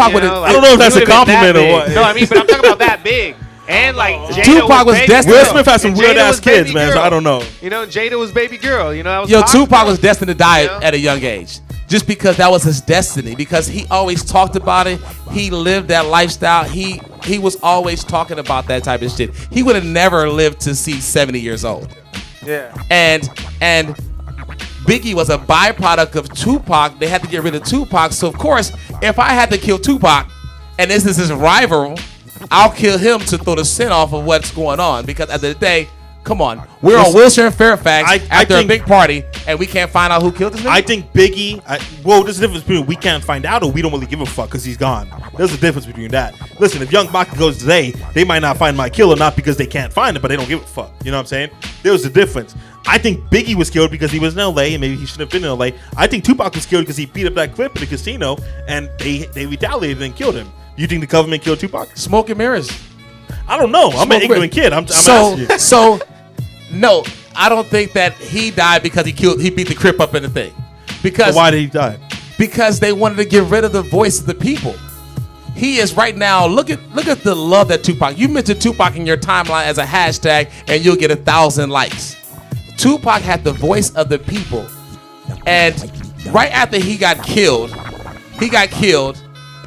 You would know, have. like, I don't know if he that's a would've been compliment that or big. what. No, I mean, but I'm talking about that big. And like Jada Tupac was baby destined- Will girl. Smith has some And weird Jada ass was kids, baby man. So girl. I don't know. You know, Jada was baby girl. You know, that was Yo, Pac's Tupac girl. was destined to die You know? at a young age. Just because that was his destiny. Because he always talked about it. He lived that lifestyle. He was always talking about that type of shit. He would have never lived to see 70 years old. Yeah. And Biggie was a byproduct of Tupac. They had to get rid of Tupac. So of course, if I had to kill Tupac, and this is his rival, I'll kill him to throw the scent off of what's going on. Because at the end of the day, come on, we're on Wilshire and Fairfax I after a think- big party, and we can't find out who killed this nigga. I think Biggie. Well, there's a difference between we can't find out or we don't really give a fuck because he's gone. There's a difference between that. Listen, if Young Maki goes today, they might not find my killer, not because they can't find it, but they don't give a fuck. You know what I'm saying? There's a difference. I think Biggie was killed because he was in LA and maybe he shouldn't have been in LA. I think Tupac was killed because he beat up that clip in the casino and they retaliated and killed him. You think the government killed Tupac? Smoke and mirrors. I don't know. I'm an Smoke ignorant kid. I'm so asking you. so no, I don't think that he died because he beat the Crip up in the thing. Because Why did he die? because they wanted to get rid of the voice of the people. He is right now. Look at the love that Tupac. You mentioned Tupac in your timeline as a hashtag, and you'll get 1,000 likes. Tupac had the voice of the people, and right after he got killed.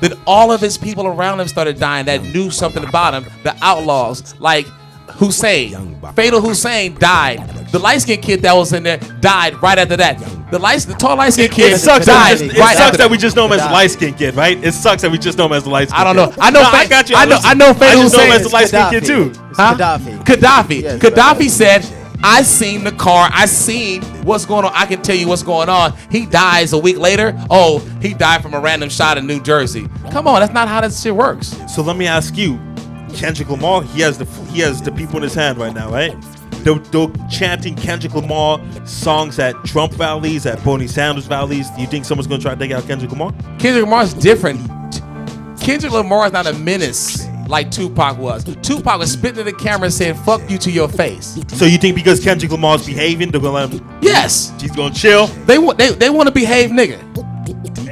Then all of his people around him started dying that knew something about him. The outlaws, like Hussein, Fatal Hussein died. The light skinned kid that was in there died right after that. The tall light skinned kid It sucks. died It right sucks after that we just know him as the light skinned kid, right? It sucks that we just know him as the light skinned I don't know. kid. I know. No, Fa- I got you. I know. Listen, I know. I Fatal just know him Hussein. as the light skinned kid too. Huh? Gaddafi. Gaddafi. Yes, Gaddafi said, I seen the car. I seen what's going on. I can tell you what's going on. He dies a week later. Oh, he died from a random shot in New Jersey. Come on, that's not how that shit works. So let me ask you, Kendrick Lamar, he has the people in his hand right now, right? they're chanting Kendrick Lamar songs at Trump rallies, at Bernie Sanders rallies. Do you think someone's gonna try to take out Kendrick Lamar? Kendrick Lamar's different. Kendrick Lamar is not a menace like Tupac was. Tupac was spitting at the camera and saying, fuck you to your face. So you think because Kendrick Lamar's behaving, they're gonna let him? Yes. He's gonna chill. They want to behave, nigga.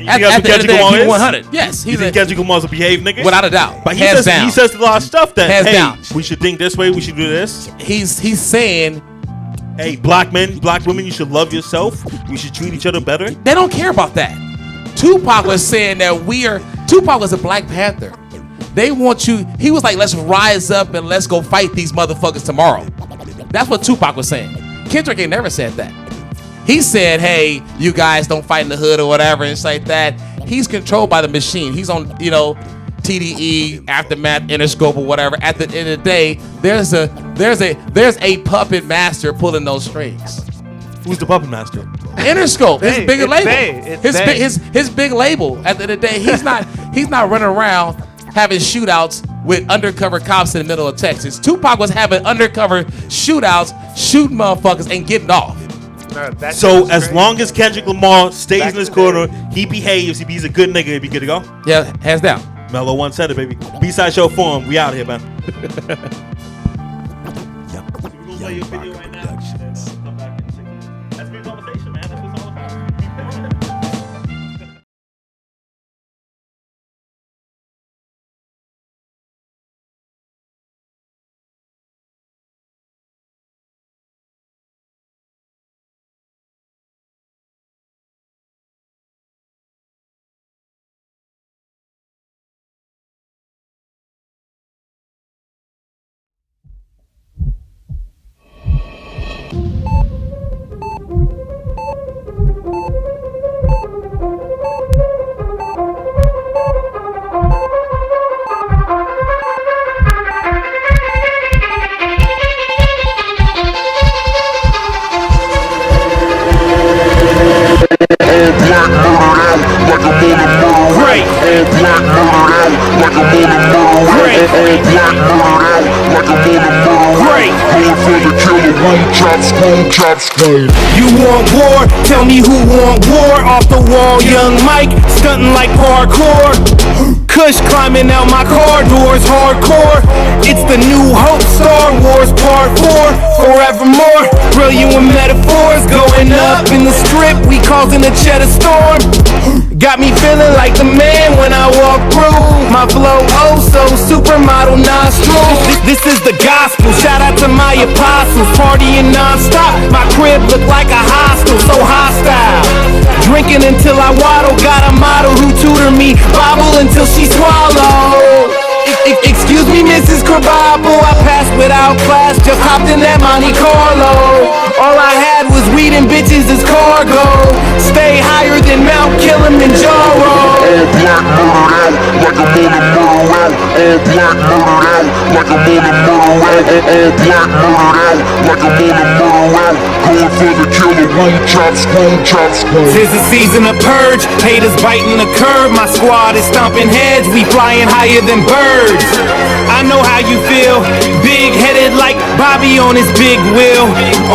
At the end of the day, he's 100. Yes, you think Kendrick Lamar's a behave nigga? Without a doubt. But he Hands says down. he says a lot of stuff that Hands hey, down. we should think this way, we should do this. He's saying, hey, black men, black women, you should love yourself. We should treat each other better. They don't care about that. Tupac was saying that Tupac was a Black Panther. They want you, he was like, let's rise up and let's go fight these motherfuckers tomorrow. That's what Tupac was saying. Kendrick ain't never said that. He said, hey, you guys don't fight in the hood or whatever, and it's like that. He's controlled by the machine. He's on, TDE, Aftermath, Interscope, or whatever. At the end of the day, there's a puppet master pulling those strings. Who's the puppet master? Interscope, his bigger label. His big label. At the end of the day, he's not running around having shootouts with undercover cops in the middle of Texas. Tupac was having undercover shootouts, shooting motherfuckers and getting off. So as long as Kendrick Lamar stays in his corner, he behaves, he's a good nigga, he'll be good to go. Yeah, hands down. Mellow 1 baby. Bside Show Forum, we out here, man. We're gonna play your video right now. Come back in 6 minutes. That's been a conversation, man. That's what it's all about. You want war? Tell me who want war. Off the wall, young Mike, stunting like parkour. Kush climbing out my car doors, hardcore. It's the new hope, Star Wars Part 4. Forevermore, brilliant with metaphors. Going up in the strip, we causing a cheddar storm. Got me feeling like the man when I walk through. My flow, oh so supermodel nostrils. This is the gospel, shout out to my apostles. Partying non-stop, my crib look like a hostel, so hostile. Drinking until I waddle, got a model who tutor me. Bobble until she swallow. Excuse me, Mrs. Crabapple, I passed without class, just hopped in that Monte Carlo. All I had was weed and bitches as cargo. Stay higher than Mount Kilimanjaro. All black murdered out, like I'm on a murder route. All black murdered out, like I'm on a murder route. All black murdered out, like I'm on a murder route. Going for the killer, one chop squad, chop squad. 'Tis the season of purge, haters biting the curb. My squad is stomping heads, we flying higher than birds. I know how you feel, big-headed like Bobby on his big wheel,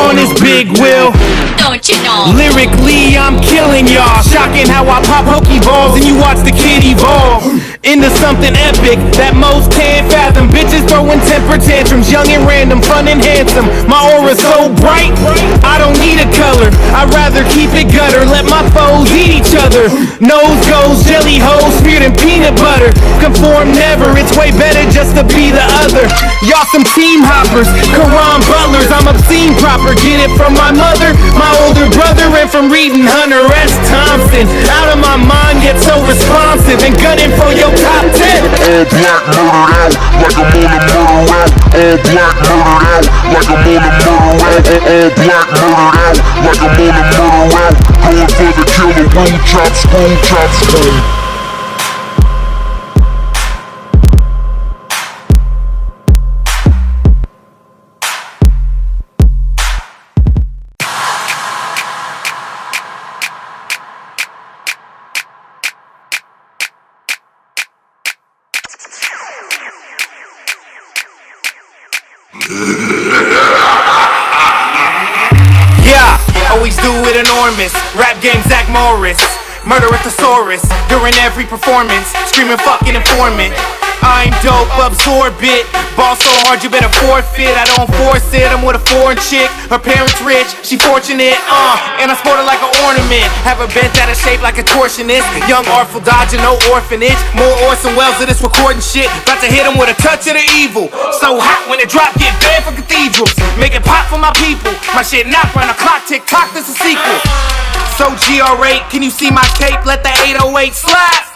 on his big wheel. Don't you know? Lyrically, I'm killing y'all. Shocking how I pop Pokeballs and you watch the kid evolve into something epic that most can't fathom. Bitches throwing temper tantrums, young and random, fun and handsome. My aura's so bright, I don't need a color. I'd rather keep it gutter, let my foes eat each other. Nose goes jelly hoes, smeared in peanut butter. Conform never, it's way better just to be the other. Y'all some team hoppers, Quran butlers. I'm obscene proper, get it from my mother, my older brother, and from reading Hunter S. Thompson. Out of my mind, yet so responsive, and gunning for your top 10. All black murdered out, like I'm on a murder route. All black murdered out, like I'm on a murder route. All black murdered out, like I'm on a murder route. Going for the killer, one chop squad, chop squad. with enormous. Rap game Zach Morris. Murder a thesaurus during every performance. Screaming fucking informant. I'm dope, absorb it. Ball so hard you better forfeit. I don't force it, I'm with a foreign chick. Her parents rich, she fortunate, and I sport her like an ornament. Have her bent out of shape like a torsionist. Young artful dodger, no orphanage. More Orson Welles of this recording shit. About to hit him with a touch of the evil. So hot when it drop, get banned for cathedrals. Make it pop for my people. My shit not run a clock, tick tock, this a sequel. So GR8, can you see my tape? Let the 808 slide.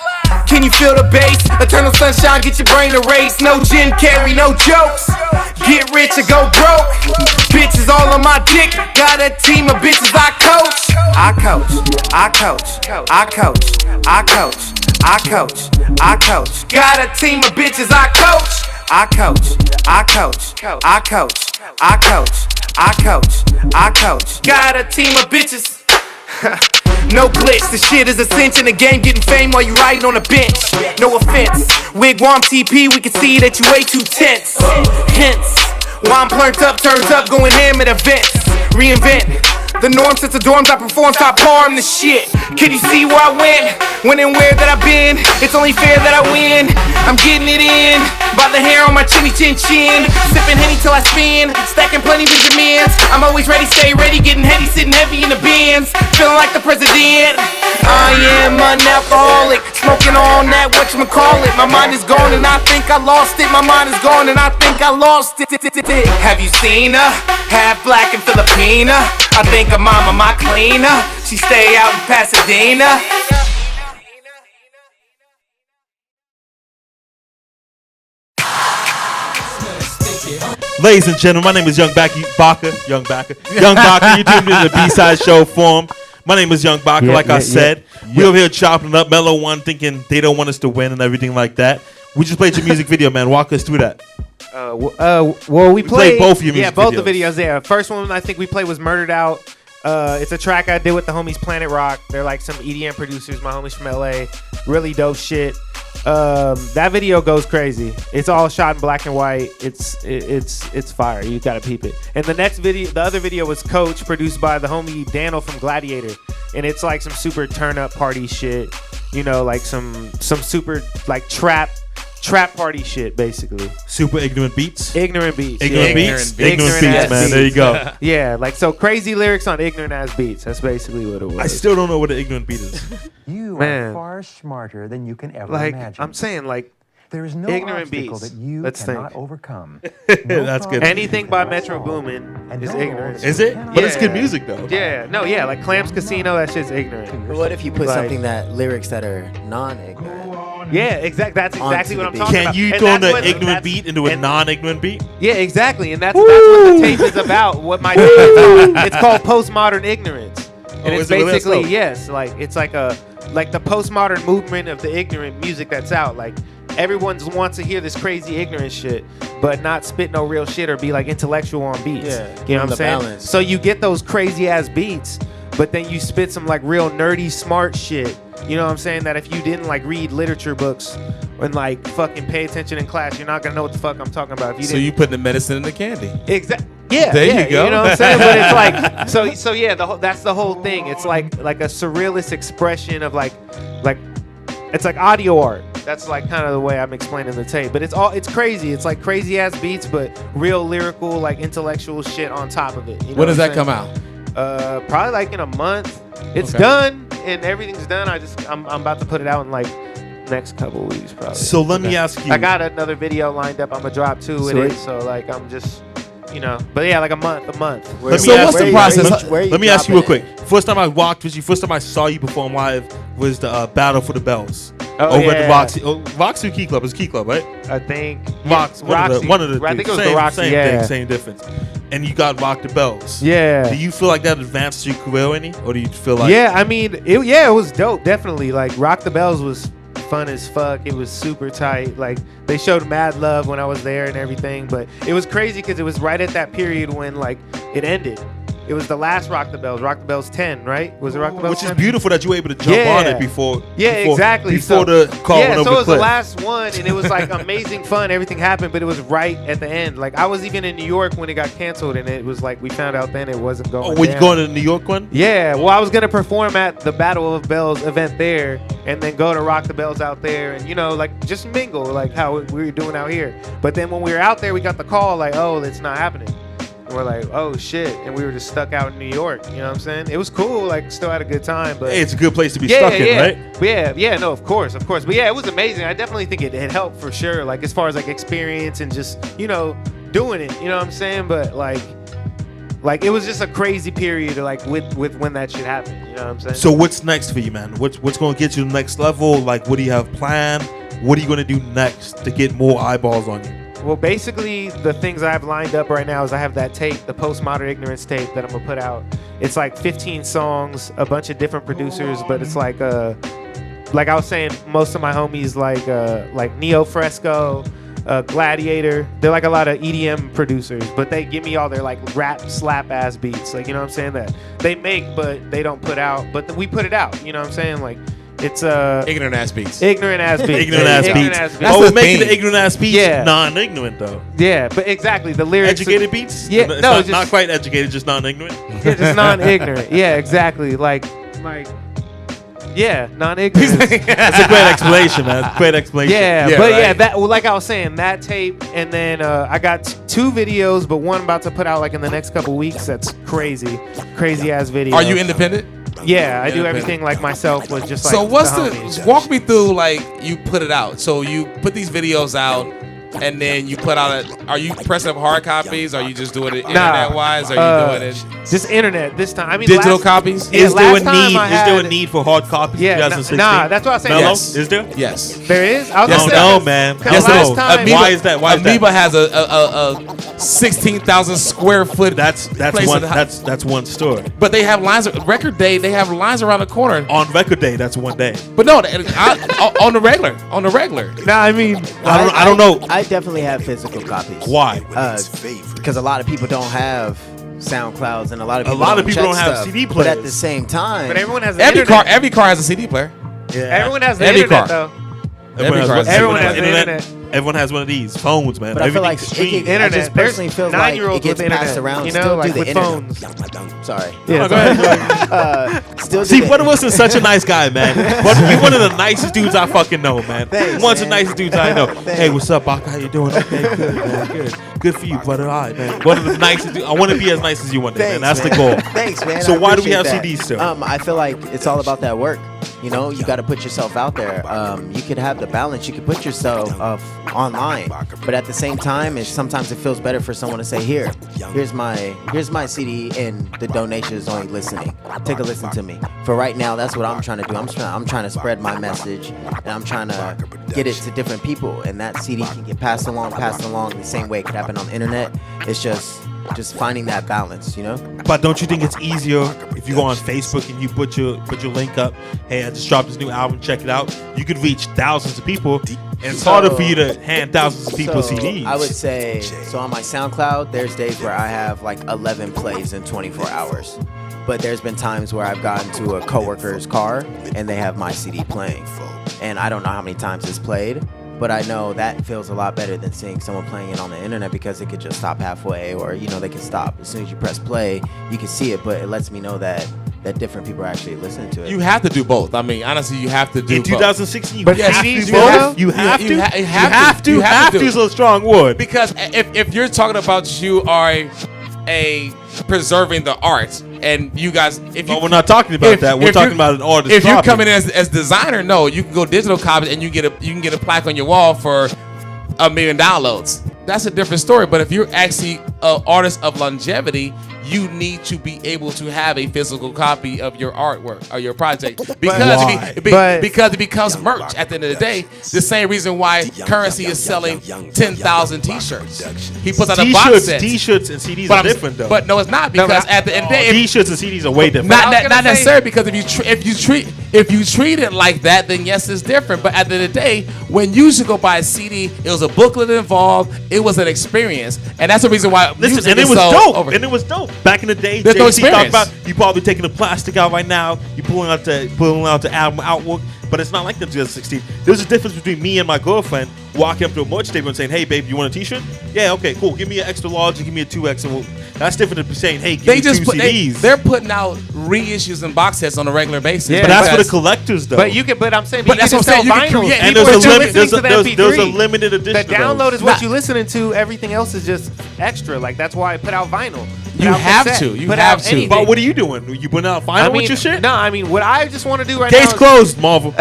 Can you feel the bass? Eternal sunshine, get your brain erased. No Jim Carrey, no jokes. Get rich or go broke. Bitches all on my dick. Got a team of bitches I coach. I coach, I coach, I coach, I coach, I coach, I coach. Got a team of bitches I coach. I coach, I coach, I coach, I coach, I coach, I coach. Got a team of bitches. No glitch, the shit is a cinch in the game, getting fame while you riding on a bench. No offense, Wigwam TP, we can see that you way too tense. Hence, why I'm turns up, going ham at events. Reinvent the norm since the dorms I perform, top farm the shit. Can you see where I went? When and where that I've been? It's only fair that I win. I'm getting it in by the hair on my chinny chin chin. Sipping Henny till I spin, stacking plenty Benjamins. I'm always ready, stay ready, getting heady, sitting heavy in the bins. Feeling like the president. I am an alcoholic, smoking on that whatchamacallit. My mind is gone and I think I lost it. My mind is gone and I think I lost it. Have you seen her? Half black and Filipina. I think her mama my cleaner. She stay out in Pasadena. Ladies and gentlemen, my name is Young Baka. Young Baka. You tuned in to the B-Side Show Forum. My name is Young Baka, like I said. We over here chopping it up, Mellow One, thinking they don't want us to win and everything like that. We just played your music video, man. Walk us through that. Well, we played both of your music both videos. the videos. Yeah, first one I think we played was Murdered Out. It's a track I did with the homies Planet Rock. They're like some EDM producers, my homies from LA. Really dope shit. That video goes crazy. It's all shot in black and white. It's fire. You gotta peep it. And the next video, the other video was Coach, produced by the homie Daniel from Gladiator, and it's like some super turn up party shit. You know, like some super like trap party shit, basically. Super ignorant beats. Ignorant beats, man. There you go. Yeah, like so crazy lyrics on ignorant ass beats. That's basically what it was. I still don't know what an ignorant beat is. You Man. are far smarter than you can ever like imagine. I'm saying, like there is no ignorant obstacle beats. that you Let's cannot think. overcome. That's good. Anything by Metro Boomin is ignorant. Is it? But it's good music, though. Yeah, no, yeah, like Clams Casino, that shit's ignorant. But what if you put Like- something that lyrics that are non-ignorant? Yeah, exactly. That's exactly Onto what the I'm beat. talking Can about. you And throw that's an what- ignorant that's- beat into a and- non-ignorant beat? Yeah, exactly, and that's what the tape is about. What my tape is called. It's called Postmodern Ignorance, and it's is it? Well, that's basically dope. yes, like it's like the postmodern movement of the ignorant music that's out. Like everyone wants to hear this crazy ignorant shit, but not spit no real shit or be like intellectual on beats. Yeah, you know what I'm the saying? balance. So you get those crazy ass beats, but then you spit some like real nerdy smart shit. You know what I'm saying? That if you didn't like read literature books and like fucking pay attention in class, you're not gonna know what the fuck I'm talking about. If you So didn't you put the medicine in the candy. Exactly. Yeah. There you yeah, go. You know what I'm saying? But it's like so yeah. That's the whole thing. It's like a surrealist expression of like it's like audio art. That's like kind of the way I'm explaining the tape. But it's crazy. It's like crazy ass beats, but real lyrical, like intellectual shit on top of it. You know When does what that I'm come out? saying? Probably like in a month. It's Okay. done and everything's done. I'm about to put it out in like next couple of weeks probably. So let me ask you. I got another video lined up. I'm gonna drop 2 with it. Sweet. So like I'm just, but yeah, like a month. Where- So what's the where you- process? where you Let me ask you real dropping quick. First time I walked with you, first time I saw you perform live was the Battle for the Bells Oh, over at the yeah. Roxy. Roxy or Key Club? It's Key Club, right? I think Rox, Roxy. one of the I think it was same, the Roxy. same Yeah. thing, same difference. And you got Rock the Bells. Yeah. Do you feel like that advanced your career any, or do you feel like? Yeah, I mean, it was dope. Definitely, like Rock the Bells was fun as fuck. It was super tight. Like they showed mad love when I was there and everything. But it was crazy because it was right at that period when like it ended. It was the last Rock the Bells. Rock the Bells 10, right? Was it Rock the Bells? Which is 10? beautiful that you were able to jump on it before. Exactly. Before the call went over so it was the the cliff. last one, and it was like amazing fun. Everything happened, but it was right at the end. Like I was even in New York when it got canceled, and it was like we found out then it wasn't going. Oh, were you down. going to the New York one? Yeah, well, I was gonna perform at the Battle of Bells event there, and then go to Rock the Bells out there, and like just mingle, like how we were doing out here. But then when we were out there, we got the call like, oh, it's not happening. And we're like, oh shit, and we were just stuck out in New York. You know what I'm saying? It was cool, like still had a good time, but Hey, it's a good place to be stuck in, right? But no, of course. But yeah, it was amazing. I definitely think it helped for sure. Like as far as like experience and just doing it. You know what I'm saying? But like it was just a crazy period like with when that shit happened. You know what I'm saying? So what's next for you, man? What's going to get you to the next level? Like, what do you have planned? What are you going to do next to get more eyeballs on you? Well, basically, the things I have lined up right now is I have that tape, the Postmodern Ignorance tape that I'm gonna put out. It's like 15 songs, a bunch of different producers, but it's like I was saying, most of my homies like Neo Fresco, Gladiator. They're like a lot of EDM producers, but they give me all their like rap slap ass beats, like you know what I'm saying, that they make but they don't put out, but we put it out. You know what I'm saying, like. It's ignorant ass beats. Ignorant ass beats. Ignorant ass beats. That's Oh, the making thing. the ignorant ass beats non-ignorant though. Yeah, but exactly the lyrics. Educated beats? Yeah, It's no, not quite educated, just non-ignorant. Yeah, just non-ignorant. Yeah, exactly. Like, yeah, non-ignorant. That's a great explanation, man. Great explanation. Yeah, Yeah, but right. yeah, that like I was saying, that tape, and then I got 2 videos, but one about to put out like in the next couple weeks. That's crazy ass video. Are you independent? Yeah, I do everything like myself with just like. So what's homies. walk me through like you put it out. So you put these videos out and then you put out are you pressing up hard copies? Are you just doing it internet wise? Are you doing it just internet this time? I mean, digital copies? Yeah, Is there a last time need? I Is there a had- need for hard copies? Yeah, 2016? nah, that's what I was saying. Mellow? Yes. Is there? Yes. There is. I was Yes, gonna no, say- man. 'cause Yes, last no. time- Why is that? Why is that? Amoeba has a 16,000 square foot. That's place one. in the house. That's one store. But they have lines. Record day. They have lines around the corner. On record day, that's one day. But no, on the regular. On the regular. Nah, I mean, I don't know. I definitely have physical copies. Why? Because a lot of people don't have SoundClouds, and a lot of people people check don't have stuff. CD But at players. the same time, but everyone has the Every internet. car. Every car has a CD player. Yeah. Everyone has the Every internet car. though. Everyone has the internet. Everyone has one of these phones, man. but I feel like Everything's it streamed. can, I Internet. just personally There's feel like it 9-year-olds gets with passed internet, around. you know, Still like do the with internet. phones. Sorry. Yeah, go ahead. Still do See, the- Butler Wilson's such a nice guy, man. But you're one of the nicest dudes I fucking know, man. Thanks, One of the man. nicest dudes I know. Thanks. Hey, what's up, Baka? How you doing? Okay, good, man. Good. Good for you, brother. All right, man. One of the nicest dudes. I want to be as nice as you one day, man. That's Thanks, the man. goal. Thanks, man. So I why do we have appreciate CDs that. still? I feel like it's all about that work. You know, you got to put yourself out there. You could have the balance. You could put yourself online, but at the same time, sometimes it feels better for someone to say, here's my CD, and the donation is only listening. Take a listen to me. For right now, that's what I'm trying to do. I'm trying to spread my message, and I'm trying to get it to different people. And that CD can get passed along the same way it could happen on the internet. It's just finding that balance, you know. But don't you think it's easier if you go on Facebook and you put your link up? Hey, I just dropped this new album. Check it out. You could reach thousands of people, and it's harder for you to hand thousands of people CDs. I would say, so on my SoundCloud, there's days where I have like 11 plays in 24 hours. But there's been times where I've gotten to a coworker's car and they have my CD playing. And I don't know how many times it's played, but I know that feels a lot better than seeing someone playing it on the internet, because it could just stop halfway, or, you know, they can stop. As soon as you press play, you can see it, but it lets me know that different people are actually listening to it. You have to do both. I mean, honestly, you have to do in both. 2016, you But have CDs to do both? both. You have to. You have to. You have to. Is a strong word. Because if you're talking about you are a preserving the arts, and you guys, if you, But we're not talking about that. We're talking about an artist. If you're dropping. coming in as designer, no, you can go digital copies and you can get a plaque on your wall for 1 million downloads. That's a different story. But if you're actually an artist of longevity, you need to be able to have a physical copy of your artwork or your project, Why? because it becomes merch at the end of the day. The same reason why Currency is selling 10,000 T-shirts. He puts out a box set. T-shirts and CDs But are I'm- different though. But no, it's not, because at the end of the day, if- T-shirts and CDs are way different. not necessarily, because if you treat it like that, then yes, it's different. But at the end of the day, when you used to go buy a CD, it was a booklet involved. It was an experience, and that's the reason why Listen, music and it is was so dope. over. And it was dope. Back in the day, There's no JC talked experience. about you probably taking the plastic out right now. You pulling out the album artwork, but it's not like the 2016. There's a difference between me and my girlfriend walking up to a merch table and saying, "Hey, babe, you want a T-shirt? Yeah, okay, cool. Give me an extra large and give me a 2X." And that's different than saying, "Hey, give They me just two put, CDs." they're putting out reissues and box sets on a regular basis. Yeah, but that's for the because- collectors, though. But you can. But I'm saying, But you that's can what just I'm sell saying, you can vinyl. create- and People there's are a still limit. listening to the There's a MP3. limited edition. The of those. download is Nah. what you listening to. Everything else is just extra. Like that's why I put out vinyl. Put You out have cassette, to. You put have out to. anything. But what are you doing? You putting out I vinyl mean, with your shit? No, I mean what I just want to do right Case now. closed, Marvel.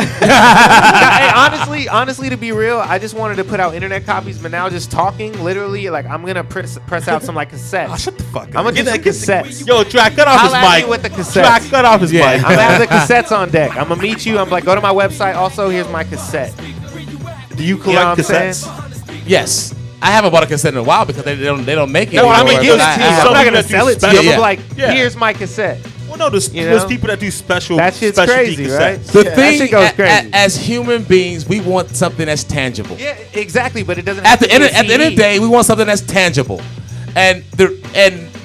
Hey, honestly, to be real, I just wanted to put out internet copies, but now just talking, literally, like I'm gonna press out some like cassettes. Oh, shut the fuck up. I'm gonna Get do some that- get the- cassettes. Yo, Track, cut off his Holla at mic. me with the cassettes. Track, cut off his Yeah. mic. I'm gonna have the cassettes on deck. I'm gonna meet you. I'm like, go to my website. Also, here's my cassette. Do you You know collect what I'm saying? cassettes? Yes. I haven't bought a cassette in a while because they don't make it No, I anymore. mean, give but it to I you. have- I'm not Somebody gonna that sell do it to you. special- I'm Yeah. like, Yeah. here's my cassette. Well, no, there's You know? people that do special That shit's specialty crazy, cassettes. right? The That thing, shit goes crazy. as human beings, we want something that's tangible. Yeah, exactly. But it doesn't. At have the to end, be of, a at the end of the CD. day, we want something that's tangible, and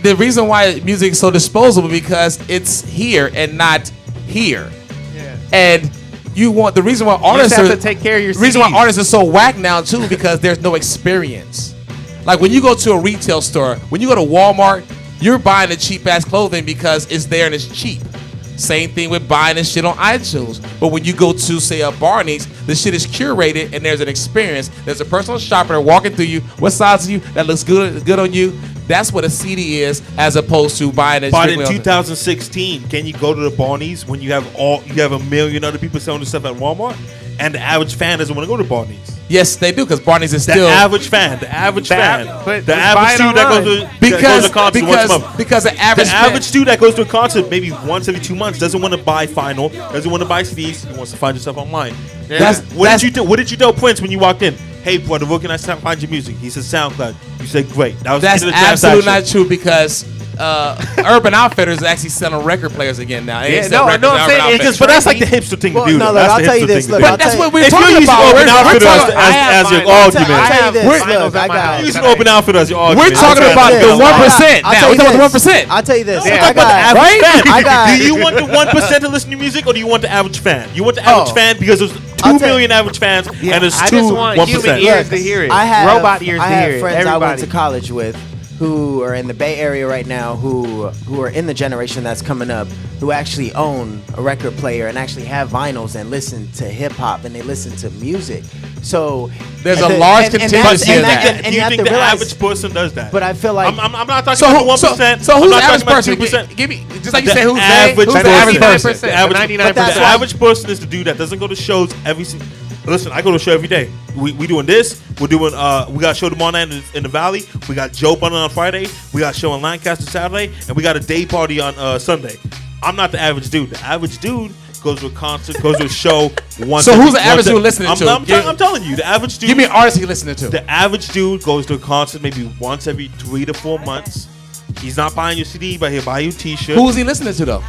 the reason why music is so disposable because it's here and not here, and you want the reason why artists have are to take care of your the reason why CDs. artists are so whack now too because there's no experience. Like when you go to a retail store, when you go to Walmart, you're buying the cheap ass clothing because it's there and it's cheap. Same thing with buying this shit on iTunes. But when you go to, say, a Barney's, the shit is curated and there's an experience. There's a personal shopper walking through you. What size are you? That looks good on you. That's what a CD is, as opposed to buying it. But in strictly on- 2016, can you go to the Barney's when you have a million other people selling the stuff at Walmart, and the average fan doesn't want to go to Barney's? Yes, they do, because Barney's is The still average fan, the average fan, but the just buy average it dude that goes online. to a concert once a month. because the average The average dude that goes to a concert maybe once every 2 months doesn't want to buy vinyl, doesn't want to buy CDs. He wants to find your stuff online. That's- What that's- did you do? What did you tell Prince when you walked in? Hey, brother, where can I find your music? He said SoundCloud. You said great. That was the That's end of the absolutely transaction. not true because Urban Outfitters is actually selling record players again now. They Yeah, sell no, records no, at I'm Urban saying it Outfitters. But that's like the hipster thing Well, to do. no, though. look, That's I'll the tell you hipster this, thing look, to do. I'll That's tell what you- we're If talking you're using about. Urban We're Outfitters talking- I have as your vinyl. argument, I'll tell you this, We're- look, I got. you're using Urban Outfitters as your We're argument. talking That's about not the fair. 1%. I'll Now tell we're you talking about this. 1%. I'll tell you this. I'm I talking about the got. average Right? fan. I got- Do you want the 1% to listen to music, or do you want the average fan? You want the average Oh. fan because there's I'll 2 tell you- million average fans, and there's I two just want 1%. human ears to hear it. I have robot ears I to have hear it. friends I went Everybody. to college with who are in the Bay Area right now who are in the generation that's coming up who actually own a record player and actually have vinyls and listen to hip hop and they listen to music. So There's and a the- large and that's- contingency and of that. and Do you you have think to the realize. average person does that? But I feel like I'm not talking So about the who? 1%. So I'm who's not the average talking about person? 2%. Give me just like you The say, who's average the average person. person? The average, 99%. But that's the why- average person is the dude that doesn't go to shows every. Listen, I go to a show every day. We doing this. We're doing. We got a show tomorrow night in the Valley. We got Joe Bunner on Friday. We got a show in Lancaster Saturday, and we got a day party on Sunday. I'm not the average dude. The average dude goes to a concert, goes to a show once. So who's the once average a- dude listening to? I'm telling you, the average dude. Give me an artist you're listening to. The average dude goes to a concert maybe once every 3 to 4 months. He's not buying your CD, but he'll buy you a T-shirt. Who's he listening to though?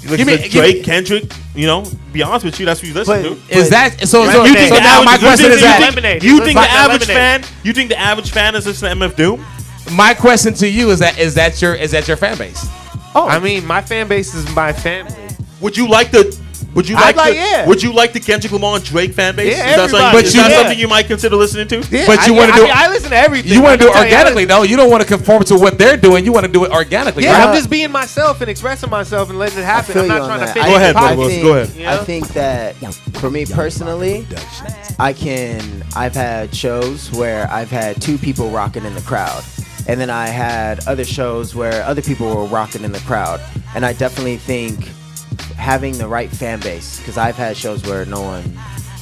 Like give me- Drake, give me- Kendrick? You know, be honest with you, that's what you listen But- to. Is that so? Right. So, You so think the now my average- question you is think- that Lemonade. You Let's think buy the that average lemonade. fan? You think the average fan is listening to MF Doom? my question to you is that your fan base? I mean, my fan base is my family. Would you like the? Would you I'd like, like- the? yeah. Would you like the Kendrick Lamar and Drake fan base? Yeah, is that something, everybody. is that But you- something you might consider listening to? Yeah, But you wanna I do- mean, I listen to everything. You want to do it I can tell you, I organically though. You don't want to conform to what they're doing. You want to do it organically. Yeah, right? I'm just being myself and expressing myself and letting it I happen. feel I'm you not on trying to that. fit Go in ahead, the brother. box. Go ahead. You know? I think that for me personally, I've had shows where I've had 2 people rocking in the crowd. And then I had other shows where other people were rocking in the crowd. And I definitely think having the right fan base, because I've had shows where no one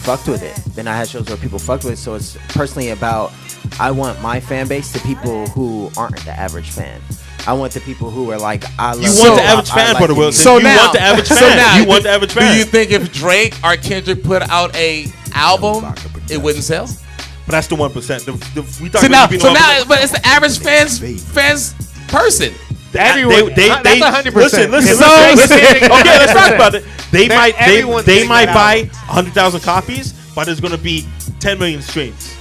fucked with it. Then I had shows where people fucked with it. So it's personally about, I want my fan base to people who aren't the average fan. I want the people who are like, I love You So- want the average fan, brother Wilson. So you now, want the average so fan. now, You want the average fan. Do you think if Drake or Kendrick put out a album, it wouldn't sell? But that's the 1%. We So talking now, about you being 1%. but it's the average fans person. Everyone. That's 100%. Listen. So- Listen. Okay, let's talk about it. They That might everyone's they getting might that buy album. 100,000 copies, but there's gonna be 10 million streams.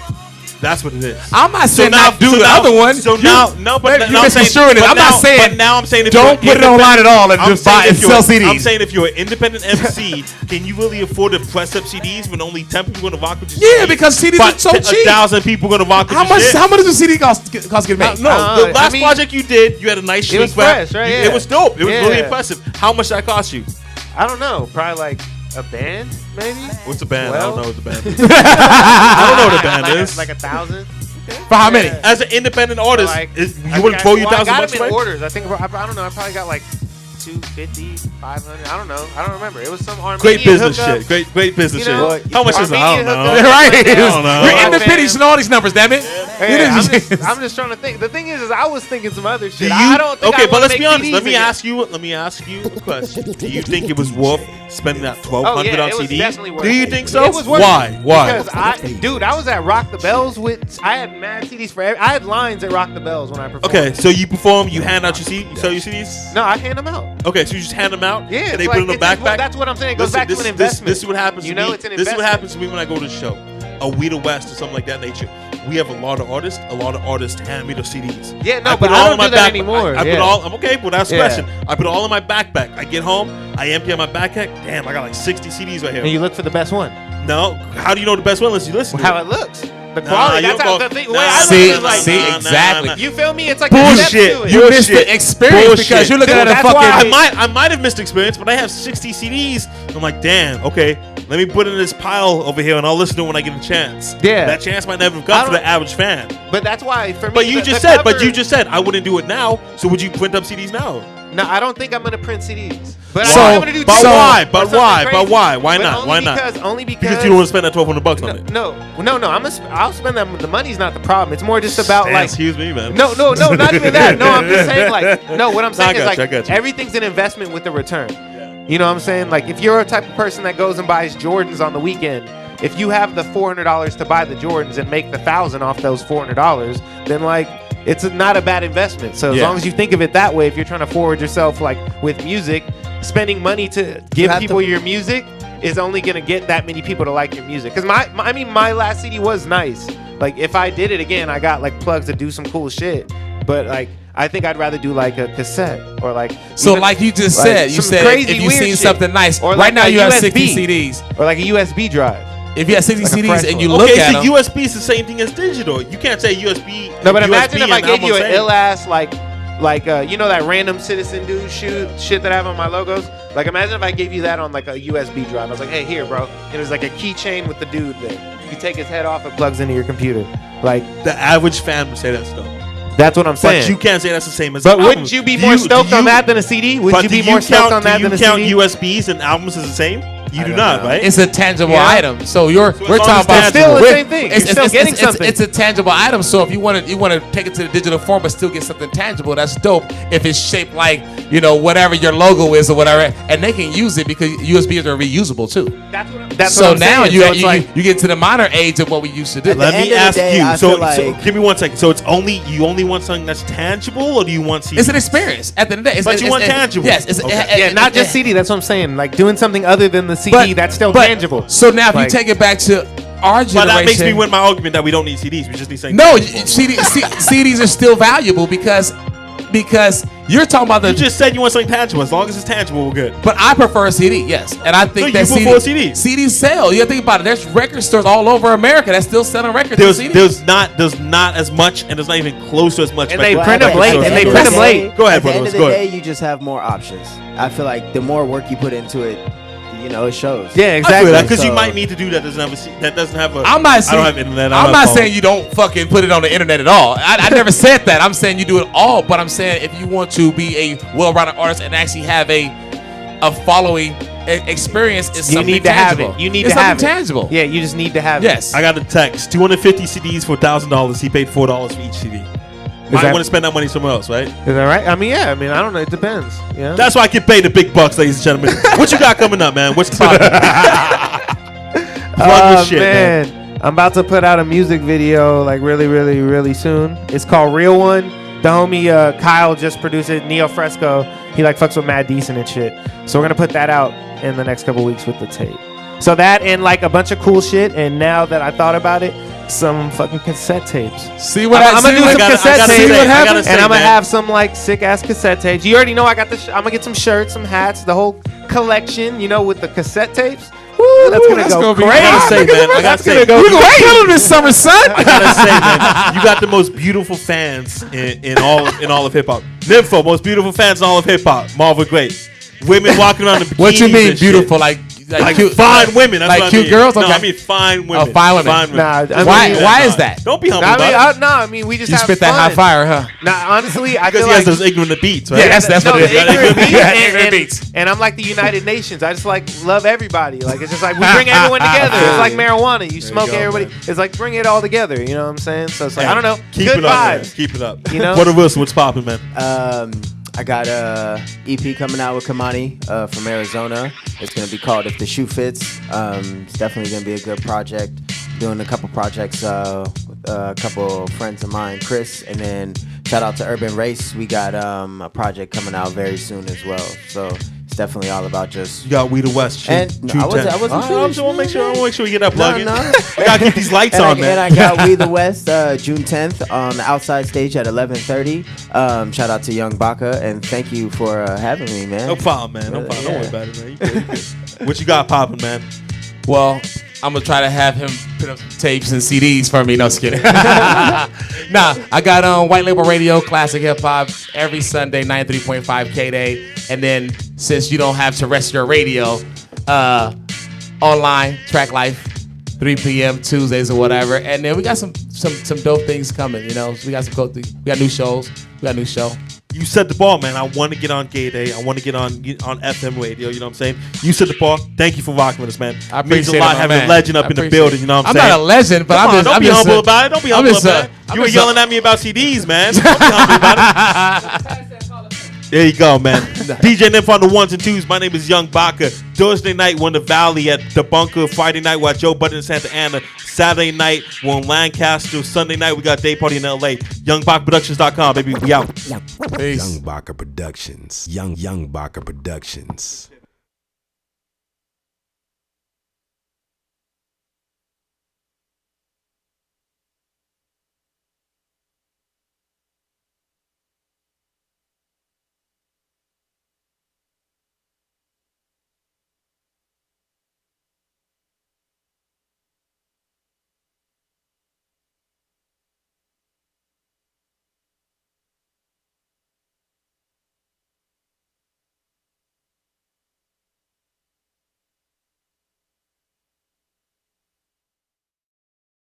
That's what it is. I'm not saying now- not do so the now- other one. so You- now- no, but you're now I'm saying- misconstruing it. but I'm not now- saying. but now I'm saying if don't you're put it online at all and I'm just saying buy if and you're- sell CDs. I'm saying if you're an independent MC, can you really afford to press up CDs when only 10 people going to rock with your Yeah, CDs? because CDs But are so cheap. 1,000 people going to rock with How your much? shit? How much does a CD cost get made? No, the I last mean- project you did, you had a nice It shrink was wrap. fresh, right? It Yeah. was dope. It was really Yeah. impressive. How much that cost you? I don't know. Probably like a band, maybe. What's the band? I don't know what the band is. I I don't know what the band like is. Like 1,000. For how many? Yeah. As an independent artist, Like, you wouldn't throw you I 1,000 got bucks them in away? orders. I think I don't know. I probably got like 250, 500. I don't know. I don't remember. It was some Armenian Great business hookup. shit. Great business You know, shit. How much is it? I don't Armenian know. hookup. Right. I don't know. We're independent. You should know all these numbers, damn it. Hey, I'm just trying to think. The thing is I was thinking some other shit. I don't think okay, I but wanna let's make be honest. CDs Let me again. ask you a question. Do you think it was worth spending that $1,200 yeah, on it was CDs? definitely worth Do you it. think so? It was worth Why? it. Why? Because I was at Rock the Bells with. I had mad CDs for. I had lines at Rock the Bells when I performed. Okay, so you perform, you hand out your CD, you sell your CDs. No, I hand them out. Okay, so you just hand them out. Yeah, and they it's put it in a like- it's- backpack. That's what I'm saying. It goes Listen, back to an investment. This is what happens. You to know, me. it's an This is what investment. happens to me when I go to a show, a We the West or something like that nature. We have a lot of artists. A lot of artists hand me the CDs. Yeah, no, I but put I all don't in my do that backpack. anymore. I put Yeah. all. I'm okay, well that's the Yeah. question. I put all in my backpack. I get home. I empty out my backpack. Damn, I got like 60 CDs right here. And you look for the best one. No, how do you know the best one unless you listen? to How it? it looks. The Nah, quality. you That's don't how go- the thing. nah, way I look See, at it is like, see, exactly. You feel me? It's like Bullshit. a step to it. You missed Bullshit. the experience because Bullshit. you're looking Dude, at a that's why fucking. I might have missed experience, but I have 60 CDs. I'm like, damn, okay, let me put it in this pile over here and I'll listen to it when I get a chance. Yeah. That chance might never have I come for don't- the average fan. But that's why for me. But you the just said, cover- I wouldn't do it now. So would you print up CDs now? No, I don't think I'm gonna print CDs. But So- I'm gonna do but so- why? or But something why? crazy. But why? Why But not? only Why not? Only because Because you don't want to spend that $1,200 on it. No. I'll spend that. The money's not the problem. It's more just about Damn, like. excuse me, man. No, not even that. No, I'm just saying like. No, what I'm saying I is got like you. everything's an investment with a return. You know what I'm saying? Like if you're a type of person that goes and buys Jordans on the weekend, if you have the $400 to buy the Jordans and make the $1,000 off those $400, then like it's not a bad investment. So as Yeah. long as you think of it that way, if you're trying to forward yourself like with music, spending money to give have people to- your music is only gonna get that many people to like your music. Cause my last CD was nice. Like if I did it again, I got like plugs to do some cool shit. But like I think I'd rather do like a cassette or like So even, like you just like, said, you some said crazy if you weird seen shit. something nice, Or right like now a you have USB. 60 CDs. or like a USB drive. If you have 60 Like a CDs fresh and you one. look Okay, at so them, USB is the same thing as digital. You can't say USB. No, but USB imagine if I and gave you almost an same. ill ass like you know that random citizen dude shit that I have on my logos. Like imagine if I gave you that on like a USB drive. I was like, hey, here, bro. It was like a keychain with the dude there. You take his head off, it plugs into your computer. Like The average fan would say that stuff. that's what I'm saying. But you can't say that's the same as. But albums. wouldn't you be more stoked on that than a CD? Would But you do be more stoked on that than a Do you count CD? USBs and albums as the same? You do don't not, know. right? it's a tangible Yeah. item. So we're as talking long as about it's still the we're- same thing. You're still getting something. It's a tangible item. So if you want to take it to the digital form but still get something tangible, that's dope. If it's shaped like whatever your logo is or whatever, and they can use it because USBs are reusable too. That's So what I'm now saying. you So it's like, you get to the modern age of what we used to do. At the Let end me of the ask day, you. I So, feel like- give me 1 second. So it's you only want something that's tangible, or do you want CDs? It's an experience at the end of the day. But you want tangible. Yes. Okay. yeah, not just CD. That's what I'm saying. Like doing something other than the CD that's still tangible. So now if Like- you take it back to our generation. But that makes me win my argument that we don't need CDs. We just need something. No, tangible. CDs are still valuable because you're talking about the. You just said you want something tangible. As long as it's tangible, we're good. But I prefer a CD, yes, and I think No, that you prefer CDs. CDs sell. You gotta think about it. There's record stores all over America that's still selling records. There's on CDs. there's not as much, and there's not even close to as much. And they back- print 'em back- late, back- and they back- print 'em late. Go ahead, At the brother. end of Go the ahead. day, you just have more options. I feel like the more work you put into it, it shows. Yeah, exactly. Because you So- might need to do that. That doesn't have a. I'm not I saying don't have internet. I I'm don't not have saying you don't fucking put it on the internet at all. I never said that. I'm saying you do it all. But I'm saying if you want to be a well-rounded artist and actually have a following experience, is You something need to have tangible. it. You need it's to have something it. tangible. Yeah, you just need to have Yes. I got a text. 250 CDs for $1,000. He paid $4 for each CD. Might that- want to spend that money somewhere else, right? it. Is that right? I mean, I don't know. It depends. Yeah. That's why I get paid the big bucks, ladies and gentlemen. What you got coming up, man? What's the podcast? Plug your shit, man. I'm about to put out a music video like really, really, really soon. It's called Real One. The homie Kyle just produced it. Neo Fresco. He like fucks with Mad Decent and shit. So we're gonna put that out in the next couple weeks with the tape. So that and like a bunch of cool shit. And now that I thought about it, some fucking cassette tapes. See what I'm gonna do some cassette tapes, See what happens? and I'm gonna have some like sick ass cassette tapes. You already know I got the. I'm gonna get some shirts, some hats, the whole collection. You know, with the cassette tapes. Woo, that's gonna go be crazy. I gotta say, man. I gotta say, You gonna kill him this summer, son. I gotta say, man, you got the most beautiful fans in all of hip hop. Nympho, most beautiful fans in all of hip hop. Marvel Great. Women walking around in bikinis. What you mean and beautiful? shit. Like Like fine women. That's like what I cute mean. girls? No, Okay. I mean fine women. Oh, fine women. Nah, I Why? mean, Why is that? Don't be humble I mean, about it. I mean, we just You have spit fun. that hot fire, huh? Nah, honestly, I Because feel he has like those ignorant beats, right? Yeah, that's no, what the it is. ignorant beats, Yeah, and, ignorant and- beats. and I'm like the United Nations. I just like love everybody. Like it's just like we bring everyone together. It's like marijuana. You smoke go, everybody. man. It's like bring it all together. You know what I'm saying? So it's like Hey, I don't know. Keep Good it up, man. vibes. Keep it up. You know? What Wilson, what's popping, man? I got a EP coming out with Kamani from Arizona. It's gonna be called If the Shoe Fits. It's definitely gonna be a good project. Doing a couple projects with a couple friends of mine, Chris, and then shout out to Urban Race. We got a project coming out very soon as well. So it's definitely all about just. You got We the West. True, And true I wasn't 10. finished, I just want to make sure. I want to make sure we get that plug in. No. We gotta keep these lights And on, I, man. and I got We the West June 10th on the outside stage at 11:30. Shout out to Young Baka and thank you for having me, man. No problem, man. No problem. Don't worry Yeah. about it, man. You good, you good. What you got popping, man? Well, I'm gonna try to have him put up some tapes and CDs for me. No, just kidding. Nah, I got White Label Radio, classic hip hop every Sunday, 93.5 K-Day, and then since you don't have terrestrial radio, online Track Life, 3 p.m. Tuesdays or whatever, and then we got some dope things coming. You know, so we got some cool things. We got new shows. We got a new show. You set the ball, man. I want to get on Gay Day. I want to get on FM radio. You know what I'm saying? You set the ball. Thank you for rocking with us, man. I Means appreciate a lot it, my having man. a legend up I in the appreciate building. it. You know what I'm I'm saying? not a legend, but Come on, I'm don't be just humble about it. Don't be humble just about it. I'm You were just yelling at me about CDs, man. Don't be humble about it. There you go, man. DJ Nymph on the ones and twos. My name is Young Baka. Thursday night, we're in the Valley at the Bunker. Friday night, we're at Joe Budden in Santa Ana. Saturday night, we're in Lancaster. Sunday night, we got day party in LA. YoungBakaProductions.com, baby. We out. Peace. Young Baka Productions. Young Baka Productions.